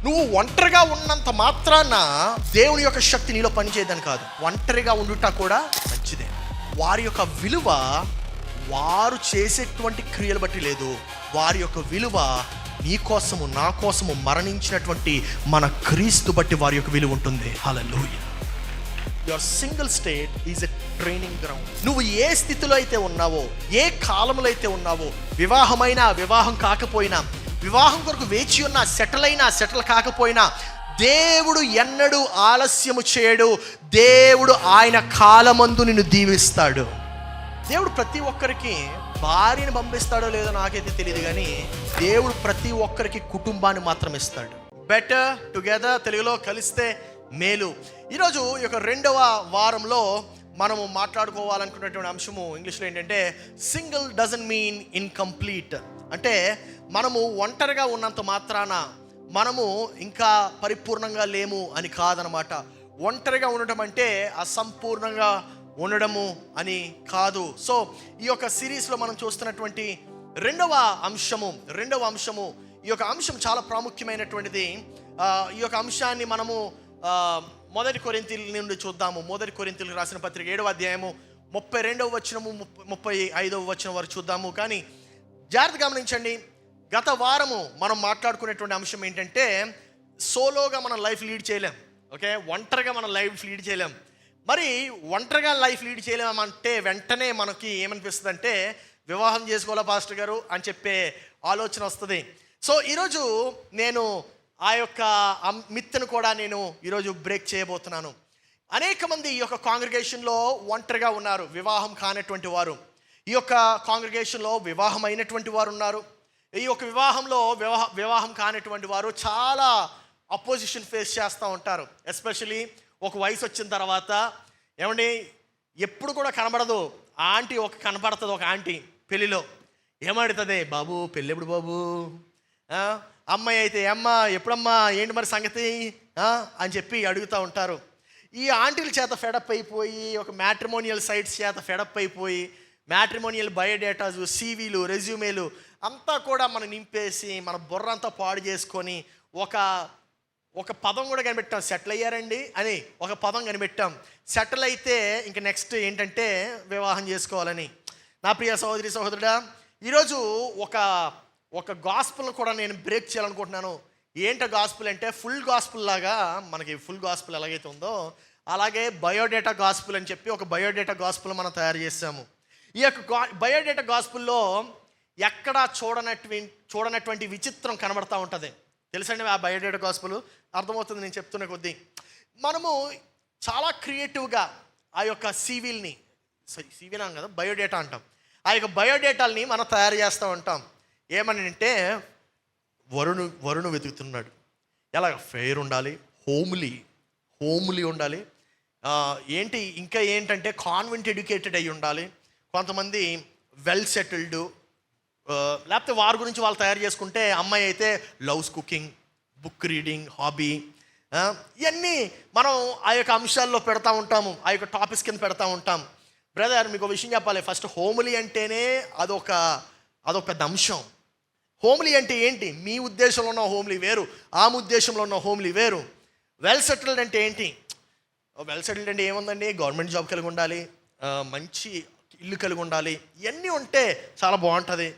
నువ్వు ఒంటరిగా ఉన్నంత మాత్రాన దేవుని యొక్క శక్తి నీలో పనిచేయదని కాదు. ఒంటరిగా ఉండుట కూడా మంచిదే. వారి యొక్క విలువ వారు చేసేటువంటి క్రియలు బట్టి లేదు. వారి యొక్క విలువ నీ కోసము నా కోసము మరణించినటువంటి మన క్రీస్తు బట్టి వారి యొక్క విలువ ఉంటుంది. Hallelujah. Your single state is a training ground. నువ్వు ఏ స్థితిలో అయితే ఉన్నావో, ఏ కాలంలో అయితే ఉన్నావో, వివాహమైనా వివాహం కాకపోయినా, వివాహం కొరకు వేచి ఉన్నా, సెటిల్ కాకపోయినా, దేవుడు ఎన్నడూ ఆలస్యము చేయడు. దేవుడు ఆయన కాలమందు నిన్ను దీవిస్తాడు. దేవుడు ప్రతి ఒక్కరికి భార్యను పంపిస్తాడో లేదో నాకైతే తెలియదు, కానీ దేవుడు ప్రతి ఒక్కరికి కుటుంబాన్ని మాత్రం ఇస్తాడు. బెటర్ టుగెదర్, తెలుగులో కలిస్తే మేలు. ఈరోజు ఈ యొక్క 2వ వారంలో మనము మాట్లాడుకోవాలనుకున్నటువంటి అంశము ఇంగ్లీష్లో ఏంటంటే సింగిల్ డజంట్ మీన్ ఇన్కంప్లీట్. అంటే మనము ఒంటరిగా ఉన్నంత మాత్రాన మనము ఇంకా పరిపూర్ణంగా లేము అని కాదనమాట. ఒంటరిగా ఉండటం అంటే అసంపూర్ణంగా ఉండడము అని కాదు. సో ఈ యొక్క సిరీస్లో మనం చూస్తున్నటువంటి రెండవ అంశము ఈ యొక్క అంశం చాలా ప్రాముఖ్యమైనటువంటిది. ఈ యొక్క అంశాన్ని మనము 1 కొరింథీయుల నుండి చూద్దాము. 1 కొరింథీయులకు రాసిన పత్రిక 7వ అధ్యాయము 32వ వచనము 35వ వచనం వరకు చూద్దాము. కానీ జాగ్రత్తగా గమనించండి, గత వారము మనం మాట్లాడుకునేటువంటి అంశం ఏంటంటే సోలోగా మనం లైఫ్ లీడ్ చేయలేం. ఓకే, ఒంటరిగా మనం లైఫ్ లీడ్ చేయలేం. మరి ఒంటరిగా లైఫ్ లీడ్ చేయలేమంటే వెంటనే మనకి ఏమనిపిస్తుంది అంటే వివాహం చేసుకోవాలా పాస్టర్ గారు అని చెప్పే ఆలోచన వస్తుంది. సో ఈరోజు నేను ఆ యొక్క మిత్తును కూడా నేను ఈరోజు బ్రేక్ చేయబోతున్నాను. అనేక మంది ఈ యొక్క కాంగ్రిగేషన్లో ఒంటరిగా ఉన్నారు, వివాహం కానటువంటి వారు. ఈ యొక్క కాంగ్రిగేషన్లో వివాహం అయినటువంటి వారు ఉన్నారు. ఈ యొక్క వివాహం కానటువంటి వారు చాలా అపోజిషన్ ఫేస్ చేస్తూ ఉంటారు. ఎస్పెషలీ ఒక వయసు వచ్చిన తర్వాత ఏమండి, ఎప్పుడు కూడా కనబడదు ఆంటీ, కనపడుతుంది ఒక ఆంటీ పెళ్ళిలో. ఏమడుతుంది, బాబు పెళ్ళి ఎప్పుడు బాబు? అమ్మాయి అయితే అమ్మ ఎప్పుడమ్మా, ఏంటి మరి సంగతి అని చెప్పి అడుగుతూ ఉంటారు. ఈ ఆంటీల చేత ఫెడప్ అయిపోయి, ఒక మ్యాట్రిమోనియల్ సైట్స్ చేత ఫెడప్ అయిపోయి, మ్యాట్రిమోనియల్ బయోడేటాస్, సీవీలు, రెజ్యూమేలు అంతా కూడా మనం నింపేసి మన బుర్ర అంతా పాడు చేసుకొని ఒక పదం కూడా కనిపెట్టాం, సెటిల్ అయ్యారండి అని ఒక పదం కనిపెట్టాం. సెటిల్ అయితే ఇంక నెక్స్ట్ ఏంటంటే వివాహం చేసుకోవాలని. నా ప్రియ సహోదరి సహోదరుడా, ఈరోజు ఒక గాస్పుల్ని కూడా నేను బ్రేక్ చేయాలనుకుంటున్నాను. ఏంటో గాస్పుల్ అంటే ఫుల్ గాస్పుల్ లాగా, మనకి ఫుల్ గాస్పుల్ ఎలాగైతే ఉందో అలాగే బయోడేటా గాస్పుల్ అని చెప్పి ఒక బయోడేటా గాస్పుల్ మనం తయారు చేసాము. ఈ యొక్క బయోడేటా గాస్పుల్లో ఎక్కడా చూడనటువంటి విచిత్రం కనబడతా ఉంటుంది. తెలుసండి ఆ బయోడేటా గాస్పుల్? అర్థమవుతుంది నేను చెప్తున్న కొద్దీ. మనము చాలా క్రియేటివ్గా ఆ యొక్క సీవీని అం కదా, బయోడేటా అంటాం. ఆ యొక్క బయోడేటాల్ని మనం తయారు చేస్తూ ఉంటాం. ఏమని అంటే వరుణు వెతుకుతున్నాడు, ఎలాగ ఫెయిర్ ఉండాలి, హోమ్లీ ఉండాలి, ఇంకా ఏంటంటే కాన్వెంట్ ఎడ్యుకేటెడ్ అయి ఉండాలి, కొంతమంది వెల్ సెటిల్డ్, లేకపోతే వారి గురించి వాళ్ళు తయారు చేసుకుంటే అమ్మాయి అయితే loves, cooking, book reading, hobby, ఇవన్నీ మనం ఆ యొక్క అంశాల్లో పెడతా ఉంటాము, ఆ యొక్క టాపిక్స్ కింద పెడతా ఉంటాం. బ్రదర్, మీకు ఒక విషయం చెప్పాలి. ఫస్ట్ హోమ్లీ అంటేనే అదొక పెద్ద అంశం. హోమ్లీ అంటే ఏంటి? మీ ఉద్దేశంలో ఉన్న హోమ్లీ వేరు, ఆమె ఉద్దేశంలో ఉన్న హోమ్లీ వేరు. వెల్ సెటిల్డ్ అంటే ఏంటి? వెల్ సెటిల్డ్ అంటే ఏముందండి, గవర్నమెంట్ జాబ్ కలిగి ఉండాలి, మంచి ఇల్లు కలిగి ఉండాలి, ఇవన్నీ ఉంటే చాలా బాగుంటుంది.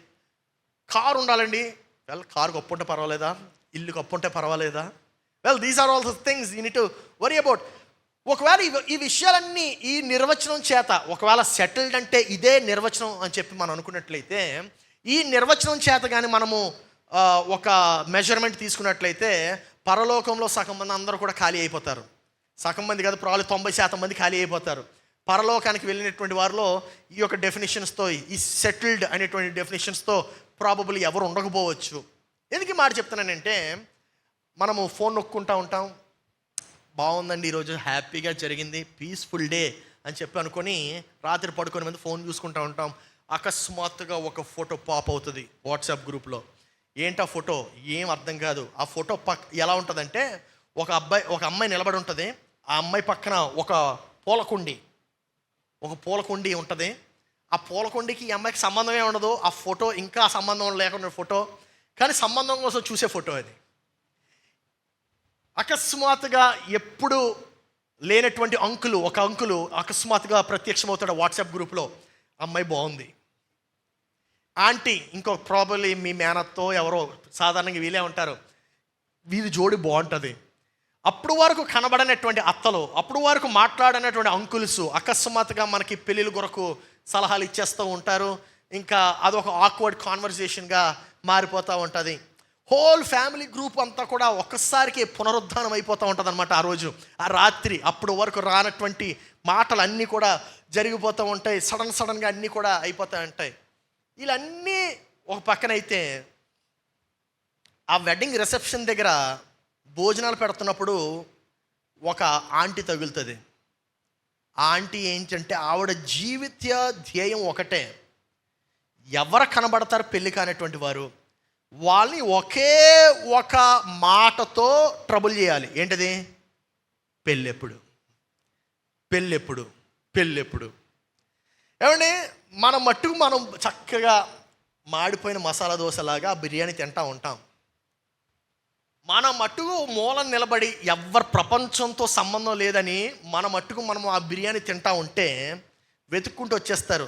కారు ఉండాలండి, కారు గొప్ప ఉంటే పర్వాలేదా, ఇల్లు గొప్ప ఉంటే పర్వాలేదా? These are all the things you need to worry about. ఒకవేళ ఈ విషయాలన్నీ ఈ నిర్వచనం చేత, ఒకవేళ సెటిల్డ్ అంటే ఇదే నిర్వచనం అని చెప్పి మనం అనుకున్నట్లయితే, ఈ నిర్వచనం చేత కానీ మనము ఒక మెజర్మెంట్ తీసుకున్నట్లయితే పరలోకంలో సగం మంది అందరూ కూడా ఖాళీ అయిపోతారు. సగం మంది కాదు, ప్రాబ్లం 90% మంది ఖాళీ అయిపోతారు. పరలోకానికి వెళ్ళినటువంటి వారిలో ఈ యొక్క డెఫినేషన్స్తో, ఈ సెటిల్డ్ అనేటువంటి డెఫినేషన్స్తో ప్రాబబుల్లీ ఎవరు ఉండకపోవచ్చు. ఎందుకు మాట చెప్తున్నానంటే, మనము ఫోన్ నొక్కుంటూ ఉంటాం, బాగుందండి ఈరోజు హ్యాపీగా జరిగింది, పీస్ఫుల్ డే అని చెప్పి అనుకొని రాత్రి పడుకునే ముందు ఫోన్ చూసుకుంటూ ఉంటాం. అకస్మాత్తుగా ఒక ఫోటో పాప్ అవుతుంది వాట్సాప్ గ్రూప్లో. ఏంటి ఆ ఫోటో? ఏం అర్థం కాదు. ఆ ఫోటో ఎలా ఉంటుందంటే, ఒక అమ్మాయి నిలబడి ఉంటుంది, ఆ అమ్మాయి పక్కన ఒక పూలకుండి ఉంటుంది. ఆ పూలకుండికి ఈ అమ్మాయికి సంబంధమే ఉండదు. ఆ ఫోటో ఇంకా సంబంధం లేకుండా ఫోటో, కానీ సంబంధం కోసం చూసే ఫోటో అది. అకస్మాత్తుగా ఎప్పుడు లేనటువంటి ఒక అంకులు అకస్మాత్తుగా ప్రత్యక్షమవుతాడు వాట్సాప్ గ్రూప్లో. అమ్మాయి బాగుంది, ఆంటీ ఇంకో ప్రాబబ్లీ మీ మేనత్తో ఎవరో, సాధారణంగా వీలే ఉంటారు, వీరి జోడి బాగుంటుంది. అప్పుడు వరకు కనబడనటువంటి అత్తలు, అప్పుడు వరకు మాట్లాడనటువంటి అంకుల్స్ అకస్మాత్తుగా మనకి పెళ్ళిళ్ళ కొరకు సలహాలు ఇచ్చేస్తూ ఉంటారు. ఇంకా అదొక ఆక్వర్డ్ కాన్వర్జేషన్గా మారిపోతూ ఉంటుంది. హోల్ ఫ్యామిలీ గ్రూప్ అంతా కూడా ఒక్కసారికి పునరుద్ధానం అయిపోతూ ఉంటుంది అనమాట. ఆ రోజు, ఆ రాత్రి, అప్పుడు వరకు రానటువంటి మాటలు అన్నీ కూడా జరిగిపోతూ ఉంటాయి. సడన్గా అన్నీ కూడా అయిపోతూ ఉంటాయి. వీళ్ళన్నీ ఒక పక్కనైతే ఆ వెడ్డింగ్ రిసెప్షన్ దగ్గర భోజనాలు పెడుతున్నప్పుడు ఒక ఆంటీ తగులుతుంది. ఆ ఆంటీ ఏంటంటే ఆవిడ జీవిత ధ్యేయం ఒకటే, ఎవరు కనబడతారు పెళ్ళి కానటువంటి వారు, వాళ్ళని ఒకే ఒక మాటతో ట్రబుల్ చేయాలి. ఏంటది? పెళ్ళెప్పుడు, పెళ్ళెప్పుడు, పెళ్ళెప్పుడు. ఏమండి, మన మట్టుకు మనం చక్కగా మాడిపోయిన మసాలా దోశలాగా బిర్యానీ తింటూ ఉంటాం. మన మట్టుకు మూలం నిలబడి ఎవరి ప్రపంచంతో సంబంధం లేదని మన మట్టుకు మనం ఆ బిర్యానీ తింటూ ఉంటే వెతుక్కుంటూ వచ్చేస్తారు.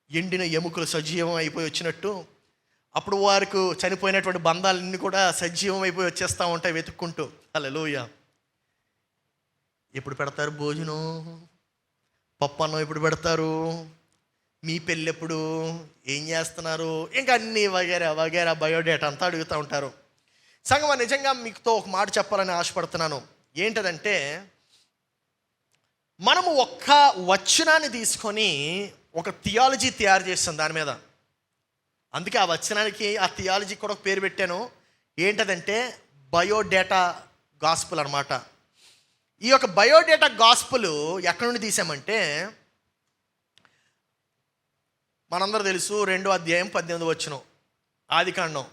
ఎండిన ఎముకలు సజీవం అయిపోయి వచ్చినట్టు అప్పుడు వారికి చనిపోయినటువంటి బంధాలన్నీ కూడా సజీవం అయిపోయి వచ్చేస్తూ ఉంటాయి వెతుక్కుంటూ. హల్లెలూయా. ఎప్పుడు పెడతారు భోజనం? పప్పు అన్నం ఎప్పుడు పెడతారు? మీ పెళ్ళెప్పుడు? ఏం చేస్తున్నారు? ఇంకా అన్నీ వగేరా బయోడేటా అంతా అడుగుతూ ఉంటారు. సంగమా, నిజంగా మీతో ఒక మాట చెప్పాలని ఆశపడుతున్నాను. ఏంటదంటే, మనము ఒక్క వచనాన్ని తీసుకొని ఒక థియాలజీ తయారు చేస్తాం దాని మీద. అందుకే ఆ వచనానికి, ఆ థియాలజీ కూడా ఒక పేరు పెట్టాను. ఏంటదంటే బయోడేటా గాస్పుల్ అనమాట. ఈ యొక్క బయోడేటా గాస్పుల్ ఎక్కడి నుండి తీసామంటే, మనందరూ తెలుసు 2వ అధ్యాయం 18వ వచనం ఆదికాండం.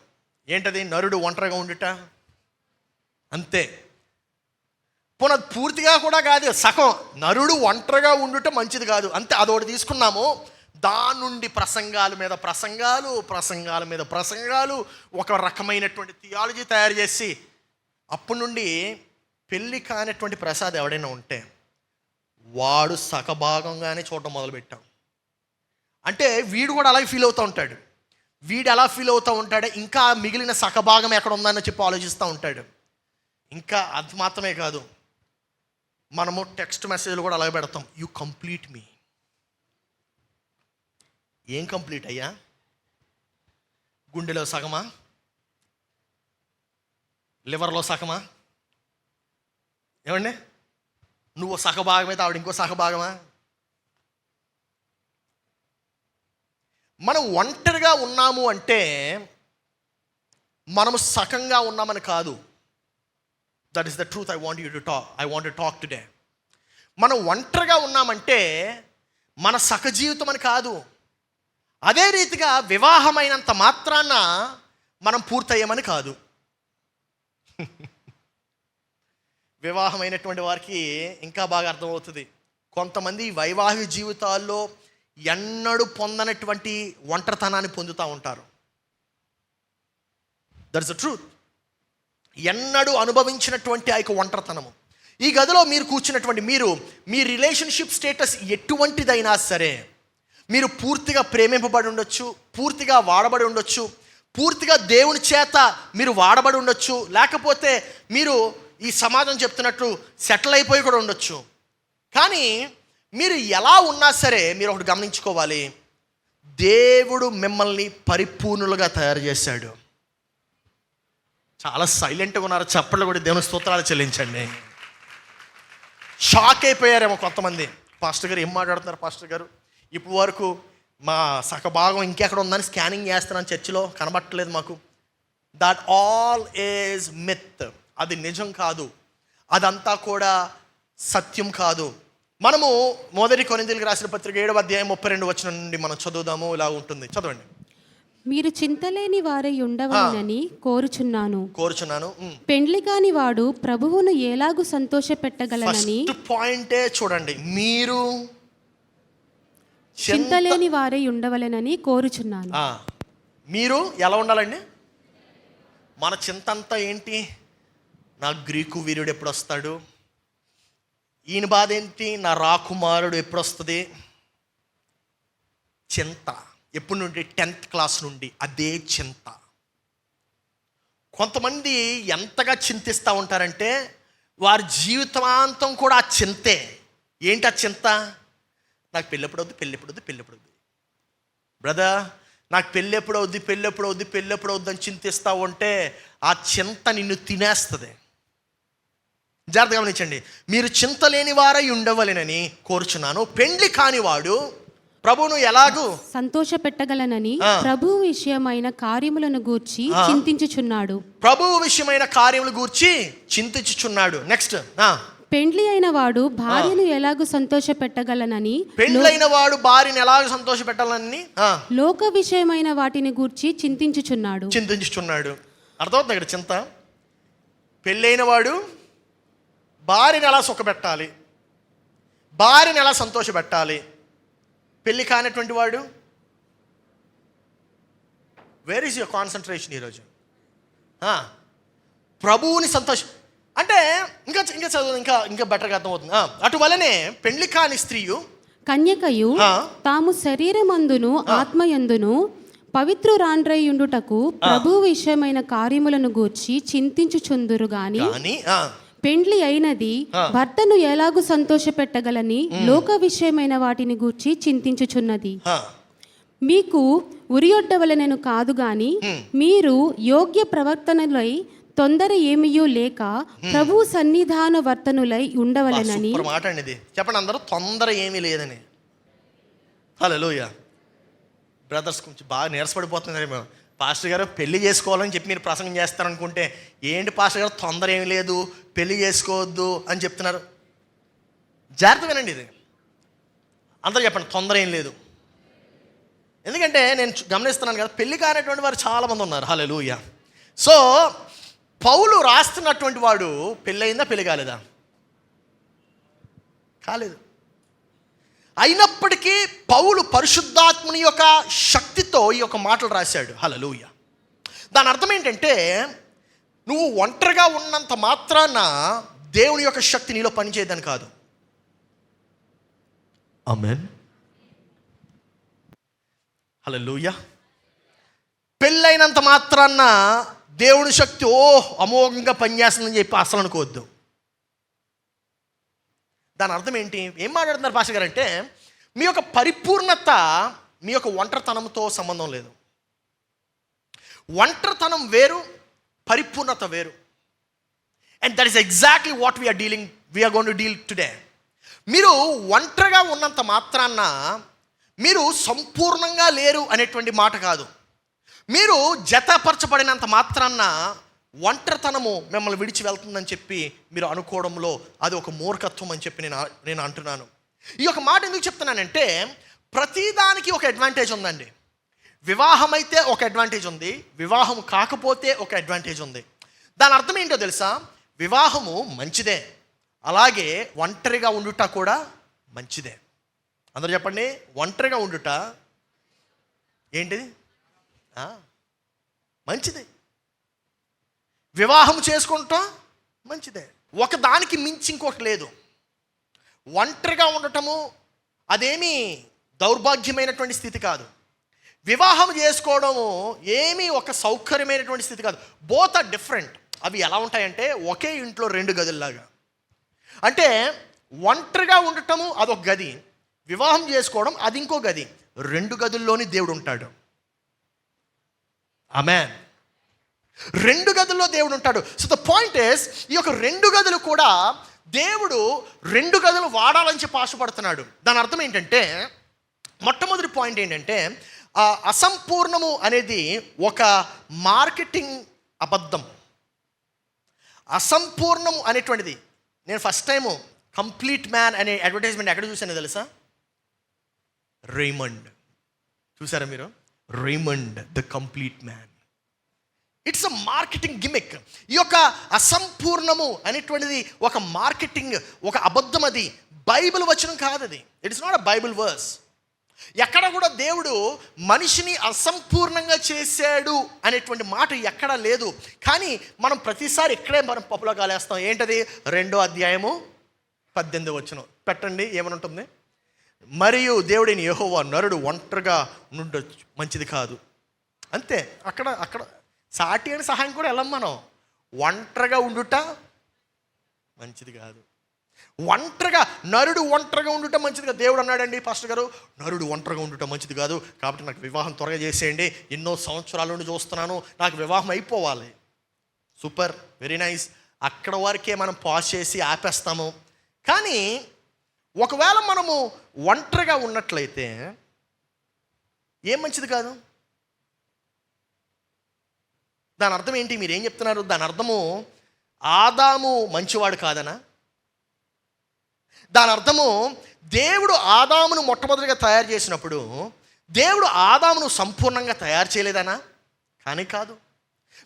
ఏంటది? నరుడు ఒంటరిగా ఉండుట. అంతే. పూర్తిగా కూడా కాదు, సగం. నరుడు ఒంటరిగా ఉండుట మంచిది కాదు, అంతే. అదొకటి తీసుకున్నాము. దాని నుండి ప్రసంగాల మీద ప్రసంగాలు, ఒక రకమైనటువంటి థియాలజీ తయారు చేసి, అప్పటి నుండి పెళ్ళి కానటువంటి ప్రసాద్ ఎవడైనా ఉంటే వాడు సగభాగంగానే చూడటం మొదలుపెట్టాం. అంటే వీడు కూడా అలాగే ఫీల్ అవుతూ ఉంటాడు. వీడు ఎలా ఫీల్ అవుతూ ఉంటాడే, ఇంకా మిగిలిన సగభాగం ఎక్కడ ఉందని చెప్పి ఆలోచిస్తూ ఉంటాడు. ఇంకా అది మాత్రమే కాదు, మనము టెక్స్ట్ మెసేజ్లు కూడా అలాగే పెడతాం. యు కంప్లీట్ మీ. ఏం కంప్లీట్ అయ్యా? గుండెలో సగమా? లివర్లో సగమా? ఏమండి, నువ్వు సగభాగమైతే ఆవిడ ఇంకో సగభాగమా? మనం ఒంటరిగా ఉన్నాము అంటే మనము సకంగా ఉన్నామని కాదు. That is the truth. I want to talk today. మనం ఒంటరిగా ఉన్నామంటే మన సక జీవితం అని కాదు. అదే రీతిగా వివాహమైనంత మాత్రాన మనం పూర్తయ్యామని కాదు. వివాహమైనటువంటి వారికి ఇంకా బాగా అర్థమవుతుంది. కొంతమంది వైవాహిక జీవితాల్లో ఎన్నడూ పొందనటువంటి ఒంటరితనాన్ని పొందుతూ ఉంటారు. That's the truth. ఎన్నడూ అనుభవించినటువంటి ఆ యొక్క ఒంటరితనము. ఈ గదిలో మీరు కూర్చున్నటువంటి మీరు, మీ రిలేషన్షిప్ స్టేటస్ ఎటువంటిదైనా సరే, మీరు పూర్తిగా ప్రేమింపబడి ఉండొచ్చు, పూర్తిగా వాడబడి ఉండొచ్చు, పూర్తిగా దేవుని చేత మీరు వాడబడి ఉండొచ్చు, లేకపోతే మీరు ఈ సమాజం చెప్తున్నట్టు సెటిల్ అయిపోయి కూడా ఉండొచ్చు. కానీ మీరు ఎలా ఉన్నా సరే మీరు ఒకటి గమనించుకోవాలి, దేవుడు మిమ్మల్ని పరిపూర్ణులుగా తయారు చేశాడు. చాలా సైలెంట్గా ఉన్నారు, చప్పట్లు కూడా దేవుని స్తోత్రాలు చెల్లించండి. షాక్ అయిపోయారేమో కొంతమంది. పాస్టర్ గారు ఏం మాట్లాడుతున్నారు పాస్టర్ గారు? ఇప్పుడు వరకు మా సగభాగం ఇంకెక్కడ ఉందని స్కానింగ్ చేస్తున్నాను, చర్చిలో కనబట్టలేదు మాకు. That all is myth. అది నిజం కాదు, అదంతా కూడా సత్యం కాదు. మనము 1 కొరింథీయులకు రాసిన పత్రిక 7వ అధ్యాయం 32 వచనం నుండి మనం చదువుదాము. ఇలా ఉంటుంది, చదవండి. మీరు చింతలేని వారై ఉండవలెనని కోరుచున్నాను. పెండ్లి కాని వాడు ప్రభువును ఎలాగూ సంతోషపెట్టగలనని. ఫస్ట్ పాయింటే చూడండి, మీరు చింతలేని వారై ఉండవలెనని కోరుచున్నాను. మీరు ఎలా ఉండాలండి? మన చింత అంతా ఏంటి? నా గ్రీకు వీరుడు ఎప్పుడు వస్తాడు, ఈయన బాధ ఏంటి, నా రాకుమారుడు ఎప్పుడు వస్తుంది. చింత ఎప్పటి నుండి, 10th క్లాస్ నుండి అదే చింత. కొంతమంది ఎంతగా చింతిస్తూ ఉంటారంటే వారి జీవితాంతం కూడా ఆ చింతే. ఏంటి ఆ చింత? నాకు పెళ్ళెప్పుడవుద్ది. బ్రదర్, నాకు పెళ్ళెప్పుడవుద్ది అని చింతిస్తూ ఉంటే ఆ చింత నిన్ను తినేస్తుంది. జాగ్రత్తగా గమనించండి. మీరు చింత లేని వారై ఉండవలెనని కోరుచున్నాను. పెండ్లి కానివాడు ప్రభువును ఎలాగూ సంతోష పెట్టగలనని ప్రభువు విషయమైన కార్యములను గూర్చి చింతించుచున్నాడు. ప్రభువు విషయమైన కార్యములు గూర్చి చింతించుచున్నాడు. నెక్స్ట్, పెండ్లి అయిన వాడు భార్యను ఎలాగూ సంతోష పెట్టగలనని, పెండ్లైన వాడు భార్యను ఎలాగ సంతోష పెట్టాలని లోక విషయమైన వాటిని గూర్చి చింతించుచున్నాడు. అర్థమవుతుంది ఇక్కడ చింత. పెళ్ళైన వాడు భార్యను ఎలా సుఖపెట్టాలి, భార్యను ఎలా సంతోష పెట్టాలి. పెళ్ళి కానటువంటి వాడు, వేర్ ఈజ్ యువర్ కాన్సన్ట్రేషన్ ఈరోజు? ప్రభువుని అంటే ఇంకా చదువు, ఇంకా బెటర్గా అర్థమవుతుంది. అటువలనే పెళ్లి కాని స్త్రీయు కన్యకయు తాము శరీరమందును ఆత్మయందును పవిత్రురాండ్రయుండుటకు ప్రభు విషయమైన కార్యములను గూర్చి చింతించుచుందురు గాని పెండ్లి అయినది భర్తను ఎలాగూ సంతోష పెట్టగలని లోక విషయమైన వాటిని గూర్చి చింతించుచున్నది. మీకు ఉరియొడ్డవలనను కాదు గాని మీరు యోగ్య ప్రవర్తనలై తొందర ఏమియూ లేక ప్రభు సన్నిధాన వర్తనులై ఉండవలెనని. మాట అండి, చెప్పండి అందరూ, తొందర ఏమీ లేదని. హల్లెలూయా. బ్రదర్స్ కొంచెం బాగా నీరసపడిపోతున్నారు. మేము పాస్టర్ గారు పెళ్లి చేసుకోవాలని చెప్పి మీరు ప్రసంగం చేస్తారనుకుంటే, ఏంటి పాస్టర్ గారు తొందర ఏమీ లేదు, పెళ్లి చేసుకోవద్దు అని చెప్తున్నారు. జాగ్రత్తగానండి, ఇది అందరూ చెప్పండి, తొందర ఏం లేదు. ఎందుకంటే నేను గమనిస్తున్నాను కదా, పెళ్లి కానటువంటి వారు చాలామంది ఉన్నారు. హల్లెలూయా. సో పౌలు రాస్తున్నటువంటి వాడు పెళ్ళయిందా, పెళ్లి కాలేదా? కాలేదు. అయినప్పటికీ పౌలు పరిశుద్ధాత్ముని యొక్క శక్తితో ఈ యొక్క మాటలు రాశాడు. హల్లెలూయా. దాని అర్థం ఏంటంటే, నువ్వు ఒంటరిగా ఉన్నంత మాత్రాన దేవుని యొక్క శక్తి నీలో పనిచేయదని కాదు. ఆమేన్. హల్లెలూయా. పెళ్ళైనంత మాత్రాన దేవుని శక్తి అమోఘంగా పనిచేస్తుందని చెప్పి అసలు అనుకోవద్దు. దాని అర్థం ఏంటి? ఏం మాట్లాడుతున్నారు పాస్టర్ గారు అంటే, మీ యొక్క పరిపూర్ణత మీ యొక్క ఒంటరితనంతో సంబంధం లేదు. ఒంటరితనం వేరు, పరిపూర్ణత వేరు. And that is exactly what we're going to deal today. మీరు ఒంటరిగా ఉన్నంత మాత్రాన మీరు సంపూర్ణంగా లేరు అనేటువంటి మాట కాదు. మీరు జతపరచబడినంత మాత్రాన ఒంటరితనము మిమ్మల్ని విడిచి వెళ్తుందని చెప్పి మీరు అనుకోవడంలో అది ఒక మూర్ఖత్వం అని చెప్పి నేను అంటున్నాను. ఈ యొక్క మాట ఎందుకు చెప్తున్నానంటే, ప్రతిదానికి ఒక అడ్వాంటేజ్ ఉందండి. వివాహం అయితే ఒక అడ్వాంటేజ్ ఉంది, వివాహం కాకపోతే ఒక అడ్వాంటేజ్ ఉంది. దాని అర్థం ఏంటో తెలుసా? వివాహము మంచిదే, అలాగే ఒంటరిగా ఉండుట కూడా మంచిదే. అందరూ చెప్పండి, ఒంటరిగా ఉండుట ఏంటిది? మంచిదే. వివాహం చేసుకుంటాం మంచిదే. ఒకదానికి మించి ఇంకొకటి లేదు. ఒంటరిగా ఉండటము అదేమీ దౌర్భాగ్యమైనటువంటి స్థితి కాదు. వివాహం చేసుకోవడము ఏమీ ఒక సౌకర్యమైనటువంటి స్థితి కాదు. Both are different. అవి ఎలా ఉంటాయంటే, ఒకే ఇంట్లో 2 గదుల్లాగా. అంటే ఒంటరిగా ఉండటము అదొక గది, వివాహం చేసుకోవడం అది ఇంకో గది. 2 గదుల్లోని దేవుడు ఉంటాడు. ఆమేన్. 2 గదుల్లో దేవుడు ఉంటాడు. సో ద పాయింట్ ఇస్, ఈ యొక్క 2 గదులు కూడా దేవుడు 2 గదులు వాడాలని చెప్పి ఆశపడుతున్నాడు. దాని అర్థం ఏంటంటే, మొట్టమొదటి పాయింట్ ఏంటంటే, అసంపూర్ణము అనేది ఒక మార్కెటింగ్ అబద్ధం. అసంపూర్ణము అనేటువంటిది, నేను ఫస్ట్ టైము కంప్లీట్ మ్యాన్ అనే అడ్వర్టైజ్మెంట్ ఎక్కడ చూసానో తెలుసా? రేమండ్. చూసారా మీరు? Raymond the complete man. It's a marketing gimmick. ఈ యొక్క అసంపూర్ణము అనేటువంటిది ఒక మార్కెటింగ్, ఒక అబద్ధం. అది బైబిల్ వచనం కాదు. అది it is not a Bible verse. ఎక్కడ కూడా దేవుడు మనిషిని అసంపూర్ణంగా చేశాడు అనేటువంటి మాట ఎక్కడా లేదు. కానీ మనం ప్రతిసారి ఇక్కడే మనం పప్పులో కాలేస్తాం. ఏంటది? 2వ అధ్యాయము 18 పెట్టండి, ఏమని ఉంటుంది? మరియు దేవుడిని యెహోవా నరుడు ఒంటరిగా నుండి మంచిది కాదు. అంతే. అక్కడ సాటి అని సహాయం కూడా వెళ్ళం మనం. ఒంటరిగా ఉండుట మంచిది కాదు. నరుడు ఒంటరిగా ఉండుట మంచిది కాదు. దేవుడు అన్నాడండి, పాస్టర్ గారు, నరుడు ఒంటరిగా ఉండుట మంచిది కాదు, కాబట్టి నాకు వివాహం త్వరగా చేసేయండి, ఎన్నో సంవత్సరాల నుండి చూస్తున్నాను, నాకు వివాహం అయిపోవాలి. Super, very nice. అక్కడ వరకే మనం పాజ్ చేసి ఆపేస్తాము. కానీ ఒకవేళ మనము ఒంటరిగా ఉన్నట్లయితే ఏం మంచిది కాదు? దాని అర్థం ఏంటి? మీరు ఏం చెప్తున్నారు? దాని అర్థము ఆదాము మంచివాడు కాదనా? దాని అర్థము దేవుడు ఆదామును మొట్టమొదటిగా తయారు చేసినప్పుడు దేవుడు ఆదామును సంపూర్ణంగా తయారు చేయలేదనా? కానీ కాదు.